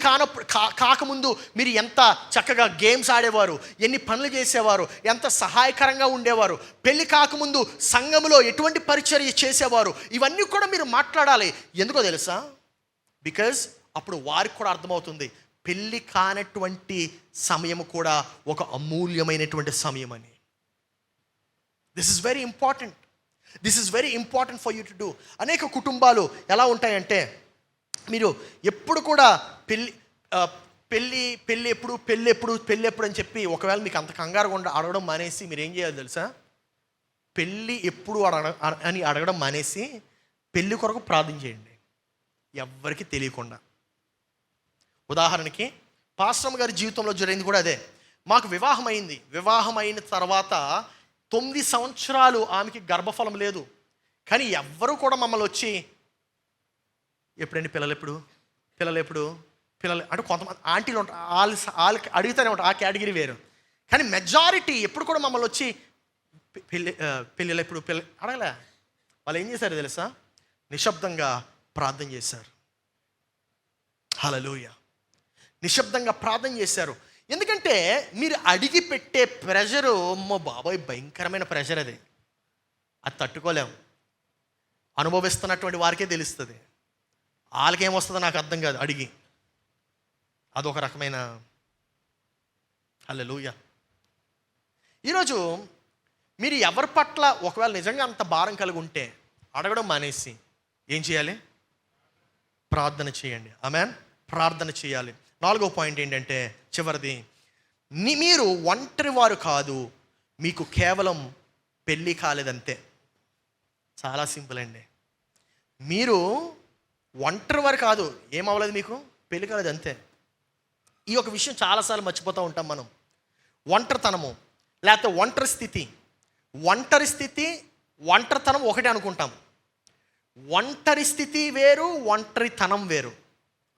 కాకముందు మీరు ఎంత చక్కగా గేమ్స్ ఆడేవారు, ఎన్ని పనులు చేసేవారు, ఎంత సహాయకరంగా ఉండేవారు, పెళ్ళి కాకముందు సంఘములో ఎటువంటి పరిచర్య చేసేవారు, ఇవన్నీ కూడా మీరు మాట్లాడాలి. ఎందుకో తెలుసా? బికాజ్ అప్పుడు వారికి కూడా అర్థమవుతుంది పెళ్ళి కానటువంటి సమయం కూడా ఒక అమూల్యమైనటువంటి సమయం అని. This is very important. This is very important for you to do. అనేక కుటుంబాలు ఎలా ఉంటాయంటే, మీరు ఎప్పుడు కూడా పెళ్ళి ఎప్పుడు అని చెప్పి, ఒకవేళ మీకు అంత కంగారుగా అడగడం మానేసి మీరు ఏం చేయాలి తెలుసా? పెళ్ళి ఎప్పుడు అని అడగడం మానేసి పెళ్ళి కొరకు ప్రార్థన చేయండి, ఎవ్వరికి తెలియకుండా. ఉదాహరణకి పాస్టర్ గారి జీవితంలో జరిగింది కూడా అదే. మాకు వివాహం అయింది. వివాహం అయిన తర్వాత 9 సంవత్సరాలు ఆమెకి గర్భఫలం లేదు. కానీ ఎవ్వరూ కూడా మమ్మల్ని వచ్చి ఎప్పుడండి పిల్లలు అంటే కొంతమంది ఆంటీలు ఉంటారు, వాళ్ళకి అడుగుతూనే ఉంటారు, ఆ కేటగిరీ వేరు. కానీ మెజారిటీ ఎప్పుడు కూడా మమ్మల్ని వచ్చి పిల్లలు అడగలే. వాళ్ళు ఏం చేశారు తెలుసా? నిశ్శబ్దంగా ప్రార్థన చేశారు. హల్లెలూయా. నిశ్శబ్దంగా ప్రార్థన చేశారు. ఎందుకంటే మీరు అడిగి పెట్టే ప్రెషరు, అమ్మో బాబోయ్ భయంకరమైన ప్రెషర్ అది తట్టుకోలేము. అనుభవిస్తున్నటువంటి వారికే తెలుస్తుంది. వాళ్ళకేమొస్తుందో నాకు అర్థం కాదు అడిగి. అదొక రకమైన హల్లెలూయా. ఈరోజు మీరు ఎవరి పట్ల ఒకవేళ నిజంగా అంత భారం కలిగి ఉంటే అడగడం మానేసి ఏం చేయాలి? ప్రార్థన చేయండి. ఆమేన్. ప్రార్థన చేయాలి. 4వ పాయింట్ ఏంటంటే చివరిది, మీరు ఒంటరి వారు కాదు, మీకు కేవలం పెళ్ళి కాలేదంతే. చాలా సింపుల్ అండి. మీరు ఒంటరి వారు కాదు, ఏమవ్వలేదు, మీకు పెళ్ళి కాలేదు అంతే. ఈ ఒక విషయం చాలాసార్లు మర్చిపోతూ ఉంటాం మనం. ఒంటరితనము లేకపోతే ఒంటరి స్థితి ఒంటరితనం ఒకటే అనుకుంటాం. ఒంటరి స్థితి వేరు, ఒంటరితనం వేరు.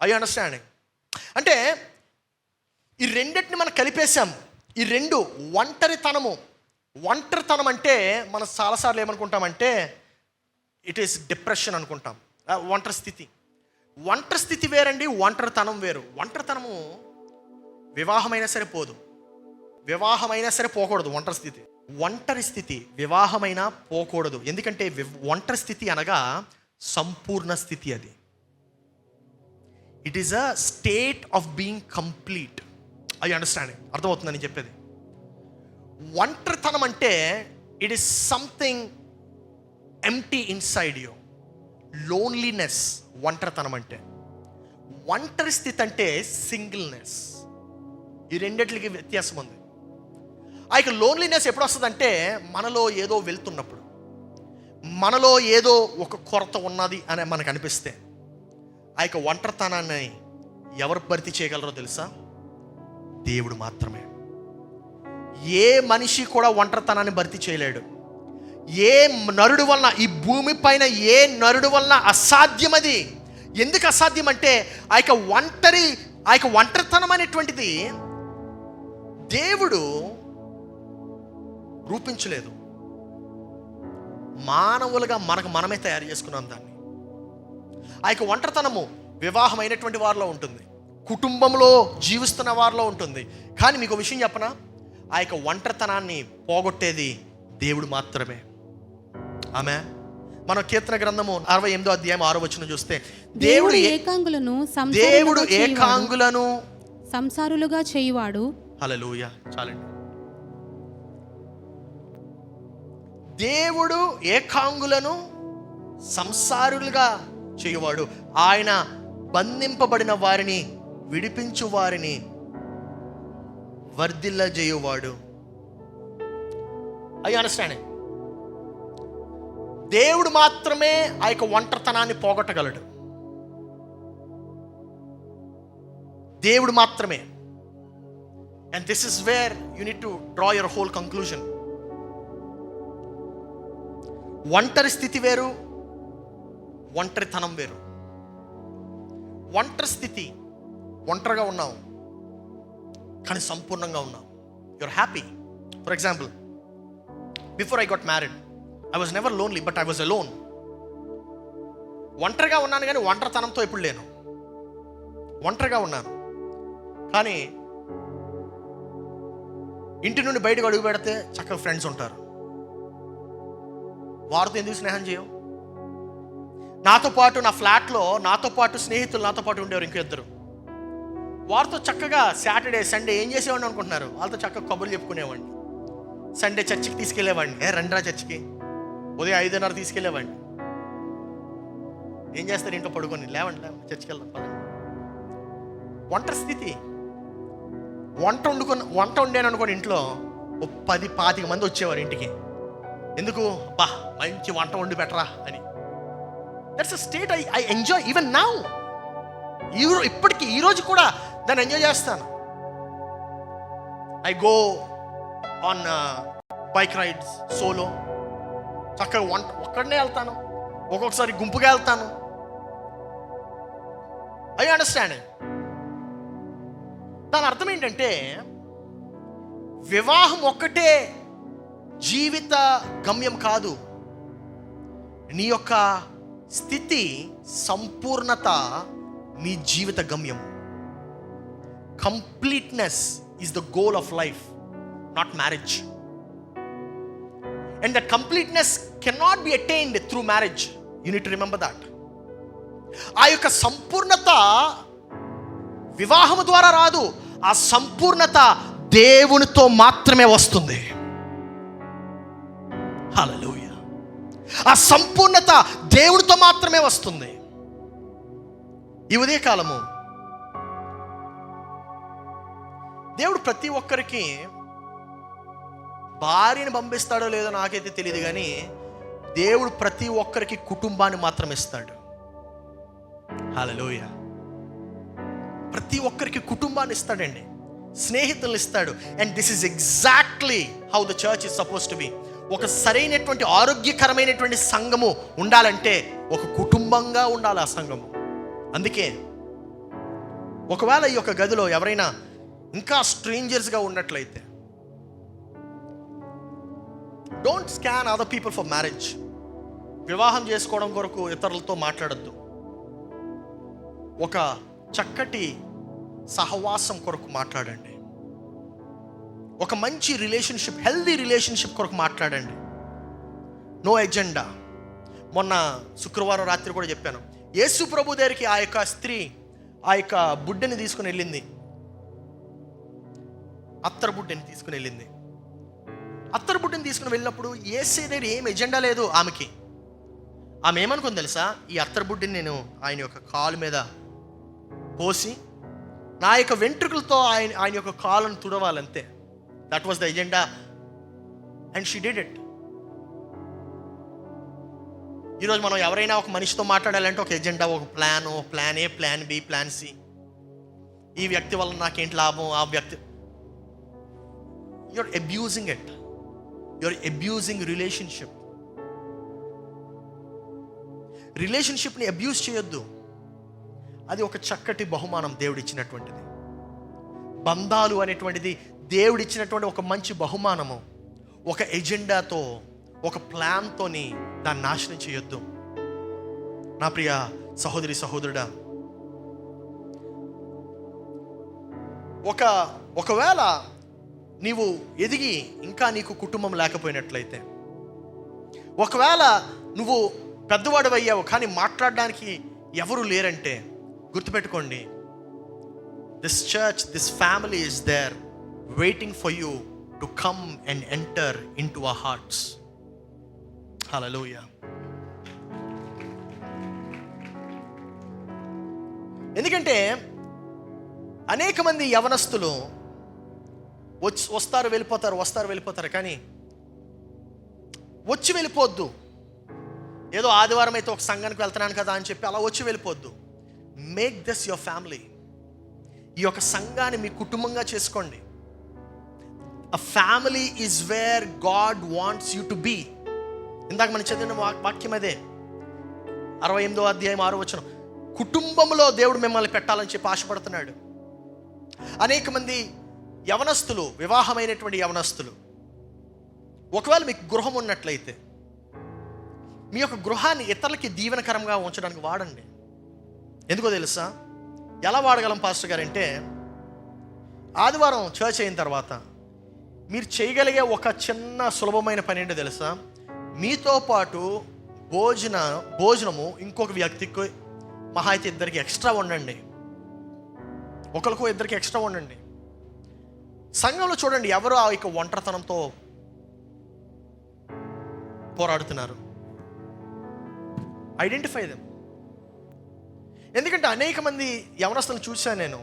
I understanding? అంటే ఈ రెండింటిని మనం కలిపేశాం. ఈ రెండు ఒంటరితనం అంటే మనం చాలాసార్లు ఏమనుకుంటామంటే ఇట్ ఈస్ డిప్రెషన్ అనుకుంటాం. ఒంటరి స్థితి వేరండి, ఒంటరితనం వేరు. ఒంటరితనము వివాహమైనా సరే పోదు, వివాహమైనా సరే పోకూడదు. ఒంటరి స్థితి వివాహమైనా పోకూడదు. ఎందుకంటే ఒంటరి స్థితి అనగా సంపూర్ణ స్థితి. అది it is a state of being complete. I understanding? అర్థమవుతుందని చెప్పేది. ఒంటరితనం అంటే it is something empty inside you. Loneliness ఒంటరితనం అంటే. ఒంటరి స్థితి అంటే సింగిల్నెస్. ఈ రెండిట్లకి వ్యత్యాసం ఉంది. ఆ యొక్క లోన్లీనెస్ ఎప్పుడు వస్తుందంటే మనలో ఏదో వెళ్తున్నప్పుడు, మనలో ఏదో ఒక కొరత ఉన్నది అని మనకు అనిపిస్తే. ఆ యొక్క ఒంటరితనాన్ని ఎవరు భర్తీ చేయగలరో తెలుసా? దేవుడు మాత్రమే. ఏ మనిషి కూడా ఒంటరితనాన్ని భర్తీ చేయలేడు. ఏ నరుడు వలన, ఈ భూమి పైన ఏ నరుడు వలన అసాధ్యం అది. ఎందుకు అసాధ్యం అంటే ఆ యొక్క ఒంటరితనం అనేటువంటిది దేవుడు రూపించలేదు. మానవులుగా మనమే తయారు చేసుకున్నాం దాన్ని. ఆ యొక్క ఒంటరితనము వివాహమైనటువంటి వారిలో ఉంటుంది, కుటుంబంలో జీవిస్తున్న వారిలో ఉంటుంది. కానీ మీకు విషయం చెప్పనా? ఆ యొక్క ఒంటరితనాన్ని పోగొట్టేది దేవుడు మాత్రమే. ఆమె మన కీర్తన గ్రంథము 68వ అధ్యాయం 6వ వచనం చూస్తే దేవుడు ఏకాంగులను సంసారులుగా చేయువాడు. హల్లెలూయా. చాలండి. దేవుడు ఏకాంగులను సంసారులుగా చేయువాడు. ఆయన బంధింపబడిన వారిని విడిపించు వారిని వర్ధిల్ల చేయువాడు. I understanding? దేవుడు మాత్రమే ఆ యొక్క ఒంటరితనాన్ని పోగొట్టగలడు. దేవుడు మాత్రమే. And this is where you need to draw your whole conclusion. ఒంటరి స్థితి వేరు, ఒంటరితనం వేరు. ఒంటరి స్థితి, ఒంటరిగా ఉన్నావు కానీ సంపూర్ణంగా ఉన్నావు. You're happy. For example, before I got married I was never lonely, but I was alone. ఒంటరిగా ఉన్నాను కానీ ఒంటరితనంతో ఎప్పుడు లేను. ఒంటరిగా ఉన్నాను కానీ ఇంటి నుండి బయటకు అడుగు పెడితే చక్కగా ఫ్రెండ్స్ ఉంటారు. వారితో ఎందుకు స్నేహం చేయవు? నాతో పాటు నా ఫ్లాట్లో నాతో పాటు స్నేహితులు నాతో పాటు ఉండేవారు ఇంకో ఇద్దరు. వారితో చక్కగా సాటర్డే సండే ఏం చేసేవాడిని అనుకుంటున్నారు? వాళ్ళతో చక్కగా కబుర్లు చెప్పుకునేవాడిని. సండే చర్చికి తీసుకెళ్లేవాడిని. రండ్రా చర్చికి. ఉదయం 5:30 తీసుకెళ్లేవాడిని. ఏం చేస్తారు? ఇంట్లో పడుకొని లేవండి చర్చికి వెళ్దాం పదండి. ఒంటరి స్థితి. వంట వండాను అనుకోని ఇంట్లో 10-25 మంది వచ్చేవారు ఇంటికి. ఎందుకు? బా మంచి వంట వండి పెట్టరా అని. That's a state I enjoy even now. ఇప్పటికీ ఈరోజు కూడా దాన్ని ఎంజాయ్ చేస్తాను. I go on bike rides solo. చక్కగా ఒక్కడనే వెళ్తాను, ఒక్కొక్కసారి గుంపుగా వెళ్తాను. I understand. దాని అర్థం ఏంటంటే వివాహం ఒక్కటే జీవిత గమ్యం కాదు. నీ యొక్క స్థితి, సంపూర్ణత నీ జీవిత గమ్యం. Completeness is the goal of life, not marriage. And that completeness cannot be attained through marriage. You need to remember that. ఆ యొక్క సంపూర్ణత వివాహము ద్వారా రాదు. ఆ సంపూర్ణత దేవునితో మాత్రమే వస్తుంది. హల్లెలూయా. ఆ సంపూర్ణత దేవునితో మాత్రమే వస్తుంది. ఈ ఉదయకాలము దేవుడు ప్రతి ఒక్కరికి భార్యను పంపిస్తాడో లేదో నాకైతే తెలియదు, కానీ దేవుడు ప్రతి ఒక్కరికి కుటుంబాన్ని మాత్రం ఇస్తాడు. హల్లెలూయా. ప్రతి ఒక్కరికి కుటుంబాన్ని ఇస్తాడండి, స్నేహితులను ఇస్తాడు. And this is exactly how the church is suppose to be. ఒక సరైనటువంటి ఆరోగ్యకరమైనటువంటి సంఘము ఉండాలంటే ఒక కుటుంబంగా ఉండాలి ఆ సంఘము. అందుకే ఒకవేళ ఈ యొక్క గదిలో ఎవరైనా ఇంకా స్ట్రేంజర్స్గా ఉన్నట్లయితే, don't scan other people for marriage. వివాహం చేసుకోవడం కొరకు ఇతరులతో మాట్లాడద్దు. ఒక చక్కటి సహవాసం కొరకు మాట్లాడండి. ఒక మంచి రిలేషన్షిప్, హెల్దీ రిలేషన్షిప్ కొరకు మాట్లాడండి. No agenda. మొన్న శుక్రవారం రాత్రి కూడా చెప్పాను, యేసు ప్రభు దగ్గరికి ఆ యొక్క స్త్రీ ఆ యొక్క బుడ్డని తీసుకుని వెళ్ళింది, అత్తరు బుడ్డని తీసుకుని వెళ్ళింది. అత్తరు బుడ్డని తీసుకుని వెళ్ళినప్పుడు యేసు దగ్గర ఏం ఎజెండా లేదు ఆమెకి. ఆమె ఏమనుకుంది తెలుసా? ఈ అత్తరు బుడ్డని నేను ఆయన యొక్క కాలు మీద పోసి నా యొక్క వెంట్రుకలతో ఆయన యొక్క కాలును తుడవాలంతే. That was the agenda and she did it. ఈరోజు మనం ఎవరైనా ఒక మనిషితో మాట్లాడాలంటే ఒక ఎజెండా, ఒక plan, plan A, plan B, plan C. ఈ వ్యక్తి వల్ల నాకేంటి లాభం, ఆ వ్యక్తి. You're abusing it. You're abusing relationship. రిలేషన్షిప్ని అబ్యూజ్ చేయొద్దు. అది ఒక చక్కటి బహుమానం దేవుడిచ్చినటువంటిది. బంధాలు అనేటువంటిది దేవుడిచ్చినటువంటి ఒక మంచి బహుమానము. ఒక ఎజెండాతో, ఒక ప్లాన్తోని దాన్ని నాశనం చేయొద్దు. నా ప్రియ సహోదరి సహోదరుడా, ఒకవేళ నీవు ఎదిగి ఇంకా నీకు కుటుంబం లేకపోయినట్లయితే, ఒకవేళ నువ్వు పెద్దవాడు అయ్యావు కానీ మాట్లాడడానికి ఎవరు లేరంటే, గుర్తుపెట్టుకోండి, this church, this family is there waiting for you to come and enter into our hearts. హల్లెలూయా. ఎందుకంటే అనేక మంది యవనస్తులు వస్తారు వెళ్ళిపోతారు, కానీ వచ్చి వెళ్ళిపోద్దు. ఏదో ఆదివారం అయితే ఒక సంఘానికి వెళ్తున్నాను కదా అని చెప్పి అలా వచ్చి వెళ్ళిపోద్దు. Make this your family. ఈ యొక్క సంఘాన్ని మీ కుటుంబంగా చేసుకోండి. A family is where God wants you to be. ఇందాక మనం చదివిన వాక్యం అదే, 68వ అధ్యాయం 6వ వచనం. కుటుంబంలో దేవుడు మిమ్మల్ని పెట్టాలని చెప్పి ఆశపడుతున్నాడు. అనేక మంది యవనస్తులు, వివాహమైనటువంటి యవనస్తులు, ఒకవేళ మీకు గృహం ఉన్నట్లయితే మీ యొక్క గృహాన్ని ఇతరులకి దీవెనకరంగా ఉంచడానికి వాడండి. ఎందుకో తెలుసా? ఎలా వాడగలం పాస్టర్ గారు అంటే, ఆదివారం చర్చ్ అయిన తర్వాత మీరు చేయగలిగే ఒక చిన్న సులభమైన పని ఏంటో తెలుసా? మీతో పాటు భోజనము ఇంకొక వ్యక్తికి, మహా అయితే ఇద్దరికి ఎక్స్ట్రా వండండి. ఒకరికో ఇద్దరికి ఎక్స్ట్రా వండండి. సంఘంలో చూడండి, ఎవరు ఆ యొక్క ఒంటరితనంతో పోరాడుతున్నారు. Identify them. ఎందుకంటే అనేక మంది యవనస్తులను చూశాను నేను,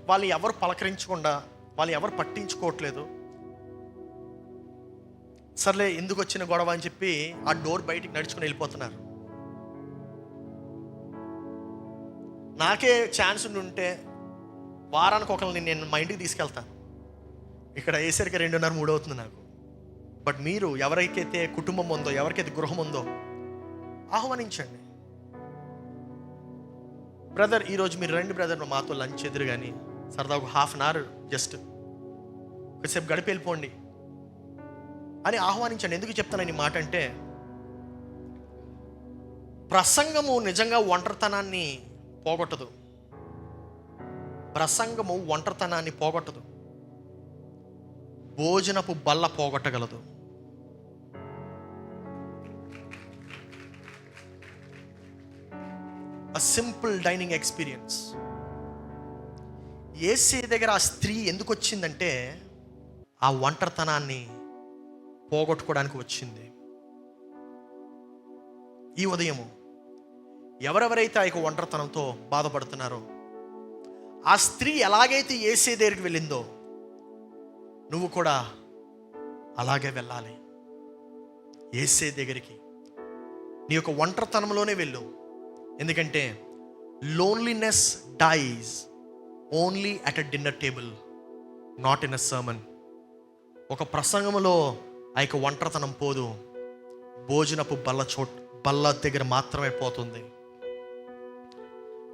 వాళ్ళు ఎవరు పలకరించకుండా, వాళ్ళు ఎవరు పట్టించుకోవట్లేదు. సర్లే ఎందుకు వచ్చిన గొడవ అని చెప్పి ఆ డోర్ బయటికి నడుచుకుని వెళ్ళిపోతున్నారు. నాకే ఛాన్స్ ఉంటే వారానికి ఒకరిని నేను మా ఇంటికి తీసుకెళ్తాను. ఇక్కడ వేసరికి 2:30-3 అవుతుంది నాకు. బట్ మీరు ఎవరికైతే కుటుంబం ఉందో, ఎవరికైతే గృహం ఉందో ఆహ్వానించండి. బ్రదర్ ఈరోజు మీరు రండి బ్రదర్, మాతో లంచ్ ఎదురు కానీ సరదా ఒక హాఫ్ అన్ అవర్ జస్ట్ కొద్దిసేపు గడిపి వెళ్ళిపోండి అని ఆహ్వానించండి. ఎందుకు చెప్తానని మాట అంటే, ప్రసంగము నిజంగా ఒంటరితనాన్ని పోగొట్టదు. ప్రసంగము ఒంటరితనాన్ని పోగొట్టదు, భోజనపు బల్ల పోగొట్టగలదు. A simple dining experience. యేసే దగ్గర ఆ స్త్రీ ఎందుకు వచ్చిందంటే, ఆ ఒంటరితనాన్ని పోగొట్టుకోవడానికి వచ్చింది. ఈ ఉదయము ఎవరెవరైతే ఆ యొక్క ఒంటరితనంతో బాధపడుతున్నారో, ఆ స్త్రీ ఎలాగైతే యేసే దగ్గరికి వెళ్ళిందో నువ్వు కూడా అలాగే వెళ్ళాలి. యేసే దగ్గరికి నీ యొక్క ఒంటరితనంలోనే వెళ్ళు. ఎందుకంటే loneliness dies only at a dinner table, not in a sermon. ఒక ప్రసంగంలో ఆ యొక్క ఒంటరితనం పోదు, భోజనపు బల్ల దగ్గర మాత్రమే పోతుంది.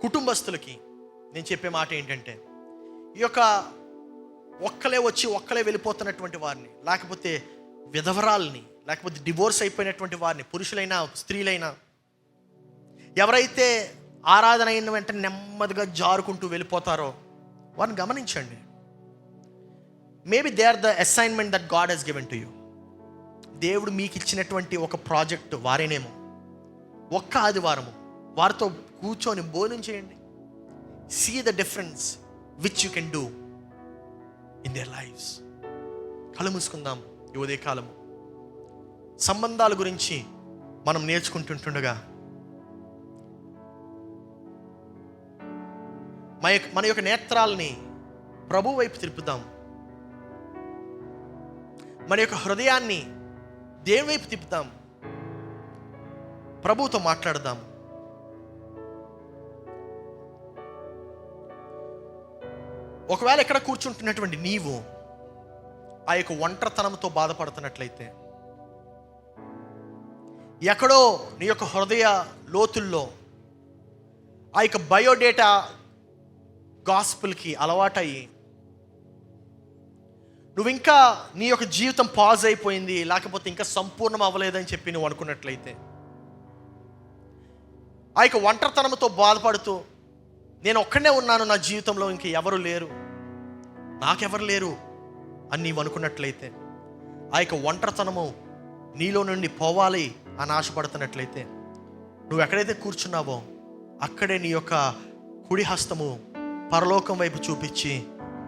కుటుంబస్తులకి నేను చెప్పే మాట ఏంటంటే, ఈ యొక్క ఒక్కలే వచ్చి ఒక్కలే వెళ్ళిపోతున్నటువంటి వారిని, లేకపోతే విధవరాల్ని, లేకపోతే డివోర్స్ అయిపోయినటువంటి వారిని, పురుషులైనా స్త్రీలైనా, ఎవరైతే ఆరాధన అయిన వెంటనే నెమ్మదిగా జారుకుంటూ వెళ్ళిపోతారో వారిని గమనించండి. Maybe they are the assignment that God has given to you. దేవుడు మీకు ఇచ్చినటువంటి ఒక ప్రాజెక్ట్ వారేనేమో. ఒక్క ఆదివారము వారితో కూర్చొని భోజనం చేయండి. See the difference which you can do in their lives. కళ్ళు మూసుకుందాం ఈ ఉదయకాలము. సంబంధాల గురించి మనం నేర్చుకుంటుండగా మన యొక్క నేత్రాలని ప్రభు వైపు తిప్పుదాం. మన యొక్క హృదయాన్ని దేవుని వైపు తిప్పుదాం. ప్రభువుతో మాట్లాడదాం. ఒకవేళ ఎక్కడ కూర్చుంటున్నటువంటి నీవు ఆ యొక్క ఒంటరితనంతో బాధపడుతున్నట్లయితే, ఎక్కడో నీ యొక్క హృదయ లోతుల్లో ఆ యొక్క బయోడేటా గాస్పుల్కి అలవాటయ్యి నువ్వు ఇంకా నీ యొక్క జీవితం పాజ్ అయిపోయింది, లేకపోతే ఇంకా సంపూర్ణం అవ్వలేదని చెప్పి నువ్వు అనుకున్నట్లయితే, ఆ యొక్క ఒంటరితనంతో బాధపడుతూ నేను ఒక్కడే ఉన్నాను, నా జీవితంలో ఇంక ఎవరు లేరు, నాకెవరు లేరు అని నీవు అనుకున్నట్లయితే, ఆ యొక్క ఒంటరితనము నీలో నుండి పోవాలి అని ఆశపడుతున్నట్లయితే, నువ్వు ఎక్కడైతే కూర్చున్నావో అక్కడే నీ యొక్క కుడి హస్తము పరలోకం వైపు చూపించి,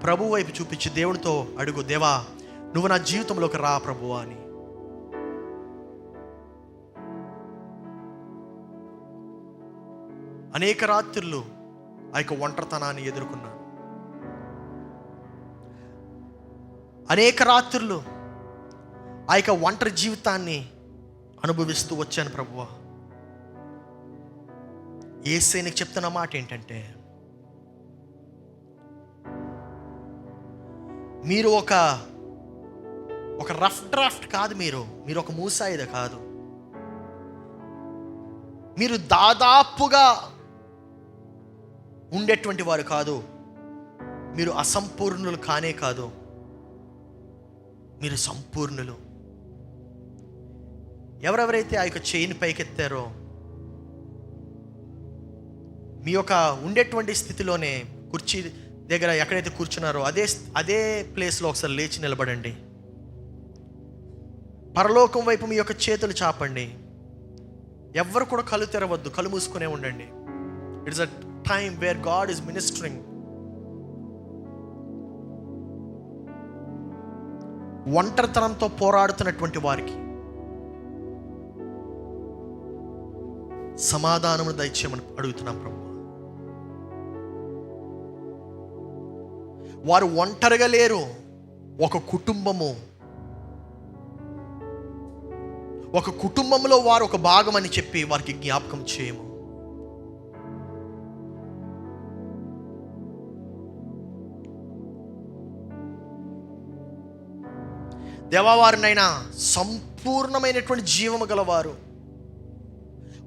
ప్రభు వైపు చూపించి దేవునితో అడుగు, దేవా నువ్వు నా జీవితంలోకి రా ప్రభువా అని. అనేక రాత్రులు ఆ యొక్క ఒంటరితనాన్ని ఎదుర్కొన్నాను. అనేక రాత్రులు ఆ యొక్క ఒంటరి జీవితాన్ని అనుభవిస్తూ వచ్చాను ప్రభువా. యేసే నీకు చెప్తున్న మాట ఏంటంటే, మీరు ఒక రఫ్ డ్రాఫ్ట్ కాదు, మీరు ఒక మూసాయిద కాదు, మీరు దాదాపుగా ఉండేటువంటి వారు కాదు, మీరు అసంపూర్ణులు కానే కాదు, మీరు సంపూర్ణులు. ఎవరెవరైతే ఆ యొక్క చేయిని పైకెత్తారో, మీ యొక్క ఉండేటువంటి స్థితిలోనే కుర్చీ దగ్గర ఎక్కడైతే కూర్చున్నారో అదే ప్లేస్లో ఒకసారి లేచి నిలబడండి. పరలోకం వైపు మీ యొక్క చేతులు చాపండి. ఎవ్వరు కూడా కళ్ళు తెరవద్దు, కళ్ళు మూసుకునే ఉండండి. It's a time where God is ministering. ఒంటరితనంతో పోరాడుతున్నటువంటి వారికి సమాధానము దయచేయమని అడుగుతున్నాం ప్రభు. వారు ఒంటరిగా లేరు, ఒక కుటుంబంలో వారు ఒక భాగం అని చెప్పి వారికి జ్ఞాపకం చేయము. దేవా వారినైనా సంపూర్ణమైనటువంటి జీవము గలవారు,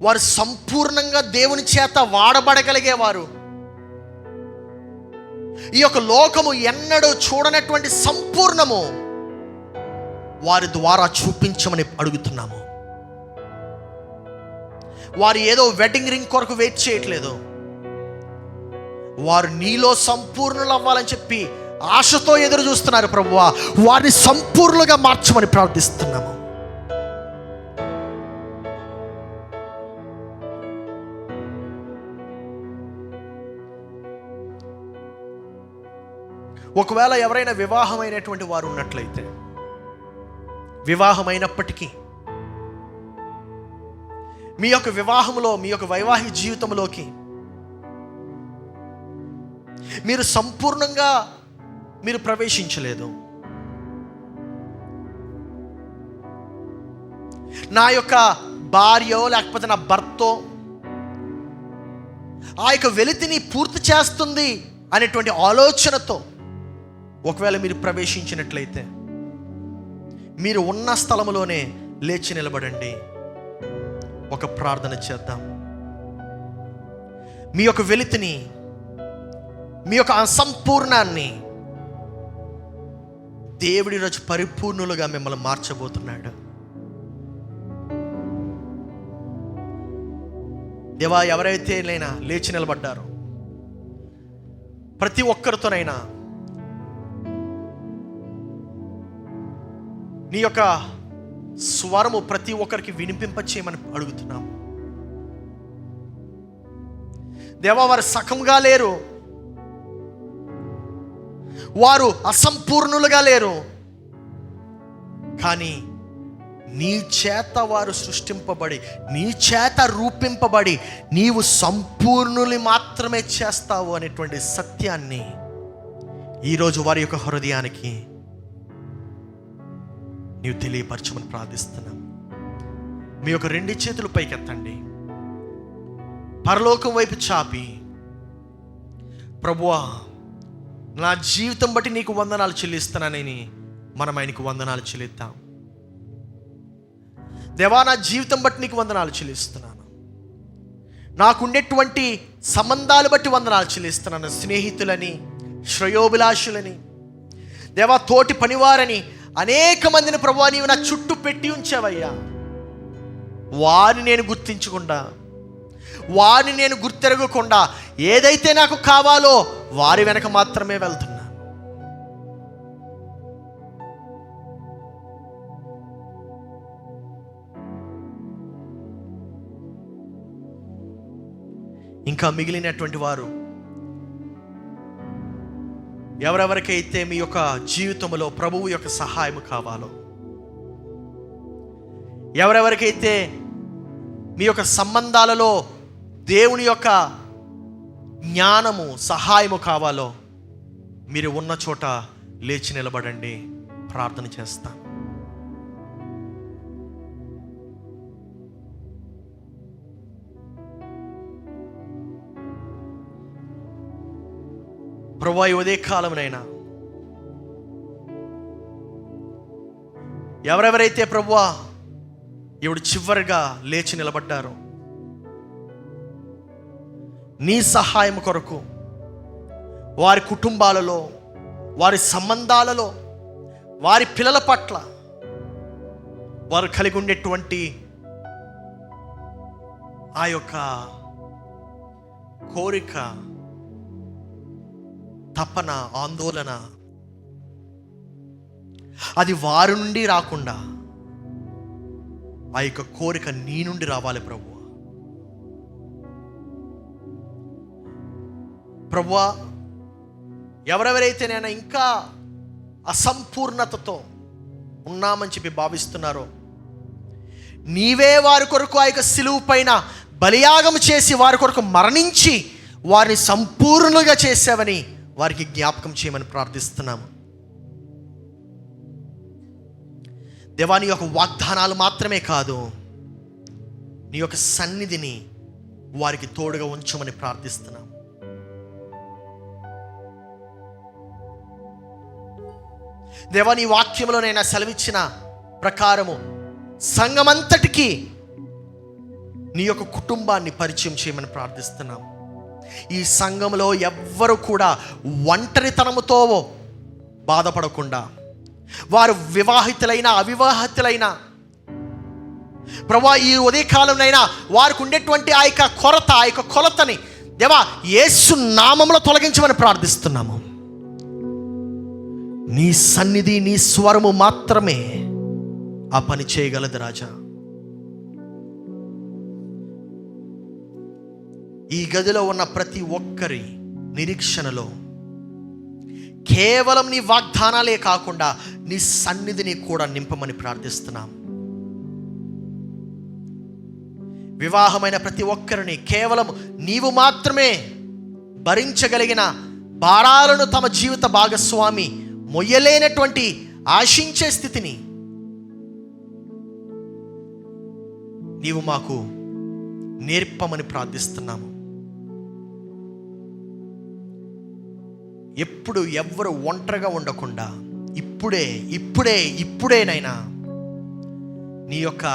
వారు సంపూర్ణంగా దేవుని చేత వాడబడగలిగేవారు. ఈ యొక్క లోకము ఎన్నడూ చూడనటువంటి సంపూర్ణము వారి ద్వారా చూపించమని అడుగుతున్నాము. వారు ఏదో వెడ్డింగ్ రింగ్ కొరకు వెయిట్ చేయట్లేదు. వారు నీలో సంపూర్ణులు అవ్వాలని చెప్పి ఆశతో ఎదురు చూస్తున్నారు. ప్రభువా, వారిని సంపూర్ణంగా మార్చమని ప్రార్థిస్తున్నాము. ఒకవేళ ఎవరైనా వివాహమైనటువంటి వారు ఉన్నట్లయితే, వివాహమైనప్పటికీ మీ యొక్క వివాహంలో, మీ యొక్క వైవాహిక జీవితంలోకి మీరు సంపూర్ణంగా మీరు ప్రవేశించలేదు. నా యొక్క భార్యో లేకపోతే నా భర్తో ఆ యొక్క వెలితిని పూర్తి చేస్తుంది అనేటువంటి ఆలోచనతో ఒకవేళ మీరు ప్రవేశించినట్లయితే, మీరు ఉన్న స్థలంలోనే లేచి నిలబడండి. ఒక ప్రార్థన చేద్దాం. మీ యొక్క వెలితిని, మీ యొక్క అసంపూర్ణాన్ని దేవుడి రోజు పరిపూర్ణులుగా మిమ్మల్ని మార్చబోతున్నాడు. దేవా, ఎవరైతే లేచి నిలబడ్డారో ప్రతి ఒక్కరితోనైనా నీ యొక్క స్వరము ప్రతి ఒక్కరికి వినిపింపచేయమని అడుగుతున్నాము. దేవా, వారు సకంగా లేరు, వారు అసంపూర్ణులుగా లేరు, కానీ నీ చేత వారు సృష్టింపబడి, నీ చేత రూపింపబడి, నీవు సంపూర్ణులు మాత్రమే చేస్తావు అనేటువంటి సత్యాన్ని ఈరోజు వారి యొక్క హృదయానికి నీవు తెలియపరచమని ప్రార్థిస్తున్నాం. మీ యొక్క 2 చేతులు పైకెత్తండి, పరలోకం వైపు చాపి, ప్రభువా, నా జీవితం బట్టి నీకు వందనాలు చెల్లిస్తున్నానని మనం ఆయనకు వందనాలు చెల్లిద్దాం. దేవా, నా జీవితం బట్టి నీకు వందనాలు చెల్లిస్తున్నాను. నాకుండేటువంటి సంబంధాలు బట్టి వందనాలు చెల్లిస్తున్నాను. స్నేహితులని, శ్రేయోభిలాషులని, దేవా, తోటి పనివారని అనేక మందిని ప్రభువా నీవు నా చుట్టూ పెట్టి ఉంచావయ్యా. వారిని నేను గుర్తించకుండా, వారిని నేను గుర్తెరగకుండా ఏదైతే నాకు కావాలో వారి వెనక మాత్రమే వెళ్తున్నా. ఇంకా మిగిలినటువంటి వారు ఎవరెవరికైతే మీ యొక్క జీవితంలో ప్రభువు యొక్క సహాయం కావాలో, ఎవరెవరికైతే మీ యొక్క సంబంధాలలో దేవుని యొక్క జ్ఞానము, సహాయము కావాలో, మీరు ఉన్న చోట లేచి నిలబడండి. ప్రార్థన చేస్తాను. ప్రభువా, ఈ ఉదయ కాలమునైనా ఎవరెవరైతే ప్రభువా ఇప్పుడు చివరిగా లేచి నిలబడ్డారో, నీ సహాయం కొరకు వారి కుటుంబాలలో, వారి సంబంధాలలో, వారి పిల్లల పట్ల వారు కలిగి ఉండేటువంటి ఆ యొక్క కోరిక, తపన, ఆందోళన, అది వారి నుండి రాకుండా ఆ యొక్క కోరిక నీ నుండి రావాలి ప్రభువా. ప్రభువా, ఎవరెవరైతే నేను ఇంకా అసంపూర్ణతతో ఉన్నామని చెప్పి భావిస్తున్నారో, నీవే వారి కొరకు ఆ యొక్క సిలువు పైన బలియాగం చేసి వారి కొరకు మరణించి వారిని సంపూర్ణంగా చేసావని వారికి జ్ఞాపకం చేయమని ప్రార్థిస్తున్నాము. దేవా, నీ యొక్క వాగ్దానాలు మాత్రమే కాదు, నీ యొక్క సన్నిధిని వారికి తోడుగా ఉంచమని ప్రార్థిస్తున్నాం. దేవా, నీ వాక్యంలో నేను సెలవిచ్చిన ప్రకారము సంఘమంతటికి నీ యొక్క కుటుంబాన్ని పరిచయం చేయమని ప్రార్థిస్తున్నాం. ఈ సంఘంలో ఎవ్వరు కూడా ఒంటరితనముతో బాధపడకుండా, వారు వివాహితులైనా అవివాహితులైనా ప్రభువా, ఈ ఉదయకాలంలో వారికి ఉండేటువంటి ఆ యొక్క కొరత, ఆ యొక్క కొలతని దేవా యేసు నామములో తొలగించమని ప్రార్థిస్తున్నాము. నీ సన్నిధి, నీ స్వరము మాత్రమే ఆ పని చేయగలదు రాజా. ఈ గదిలో ఉన్న ప్రతి ఒక్కరి నిరీక్షణలో కేవలం నీ వాగ్దానాలే కాకుండా నీ సన్నిధిని కూడా నింపమని ప్రార్థిస్తున్నాం. వివాహమైన ప్రతి ఒక్కరిని కేవలం నీవు మాత్రమే భరించగలిగిన భారాలను తమ జీవిత భాగస్వామి మొయ్యలేనటువంటి ఆశించే స్థితిని నీవు మాకు నేర్పమని ప్రార్థిస్తున్నాము. ఎప్పుడు ఎవ్వరు ఒంటరిగా ఉండకుండా ఇప్పుడేనైనా నీ యొక్క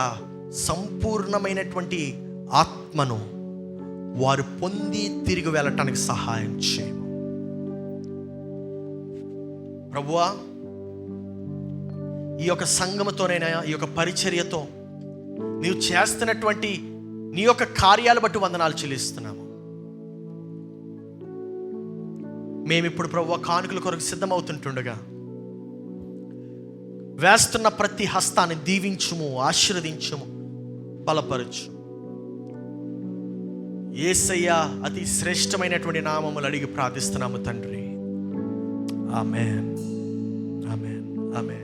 సంపూర్ణమైనటువంటి ఆత్మను వారు పొంది తిరిగి వెళ్ళటానికి సహాయం చేయము ప్రభువా. ఈ యొక్క సంఘముతోనైనా, ఈ యొక్క పరిచర్యతో నీవు చేస్తున్నటువంటి నీ యొక్క కార్యాలు బట్టి వందనాలు చెల్లిస్తున్నాము. మేమిప్పుడు ప్రభువా కానుకల కొరకు సిద్ధమవుతుంటుండగా వేస్తున్న ప్రతి హస్తాన్ని దీవించుము, ఆశీర్వదించుము, బలపరచు. యేసయ్య అతి శ్రేష్టమైనటువంటి నామములు అడిగి ప్రార్థిస్తున్నాము తండ్రి. ఆమేన్, ఆమేన్, ఆమేన్.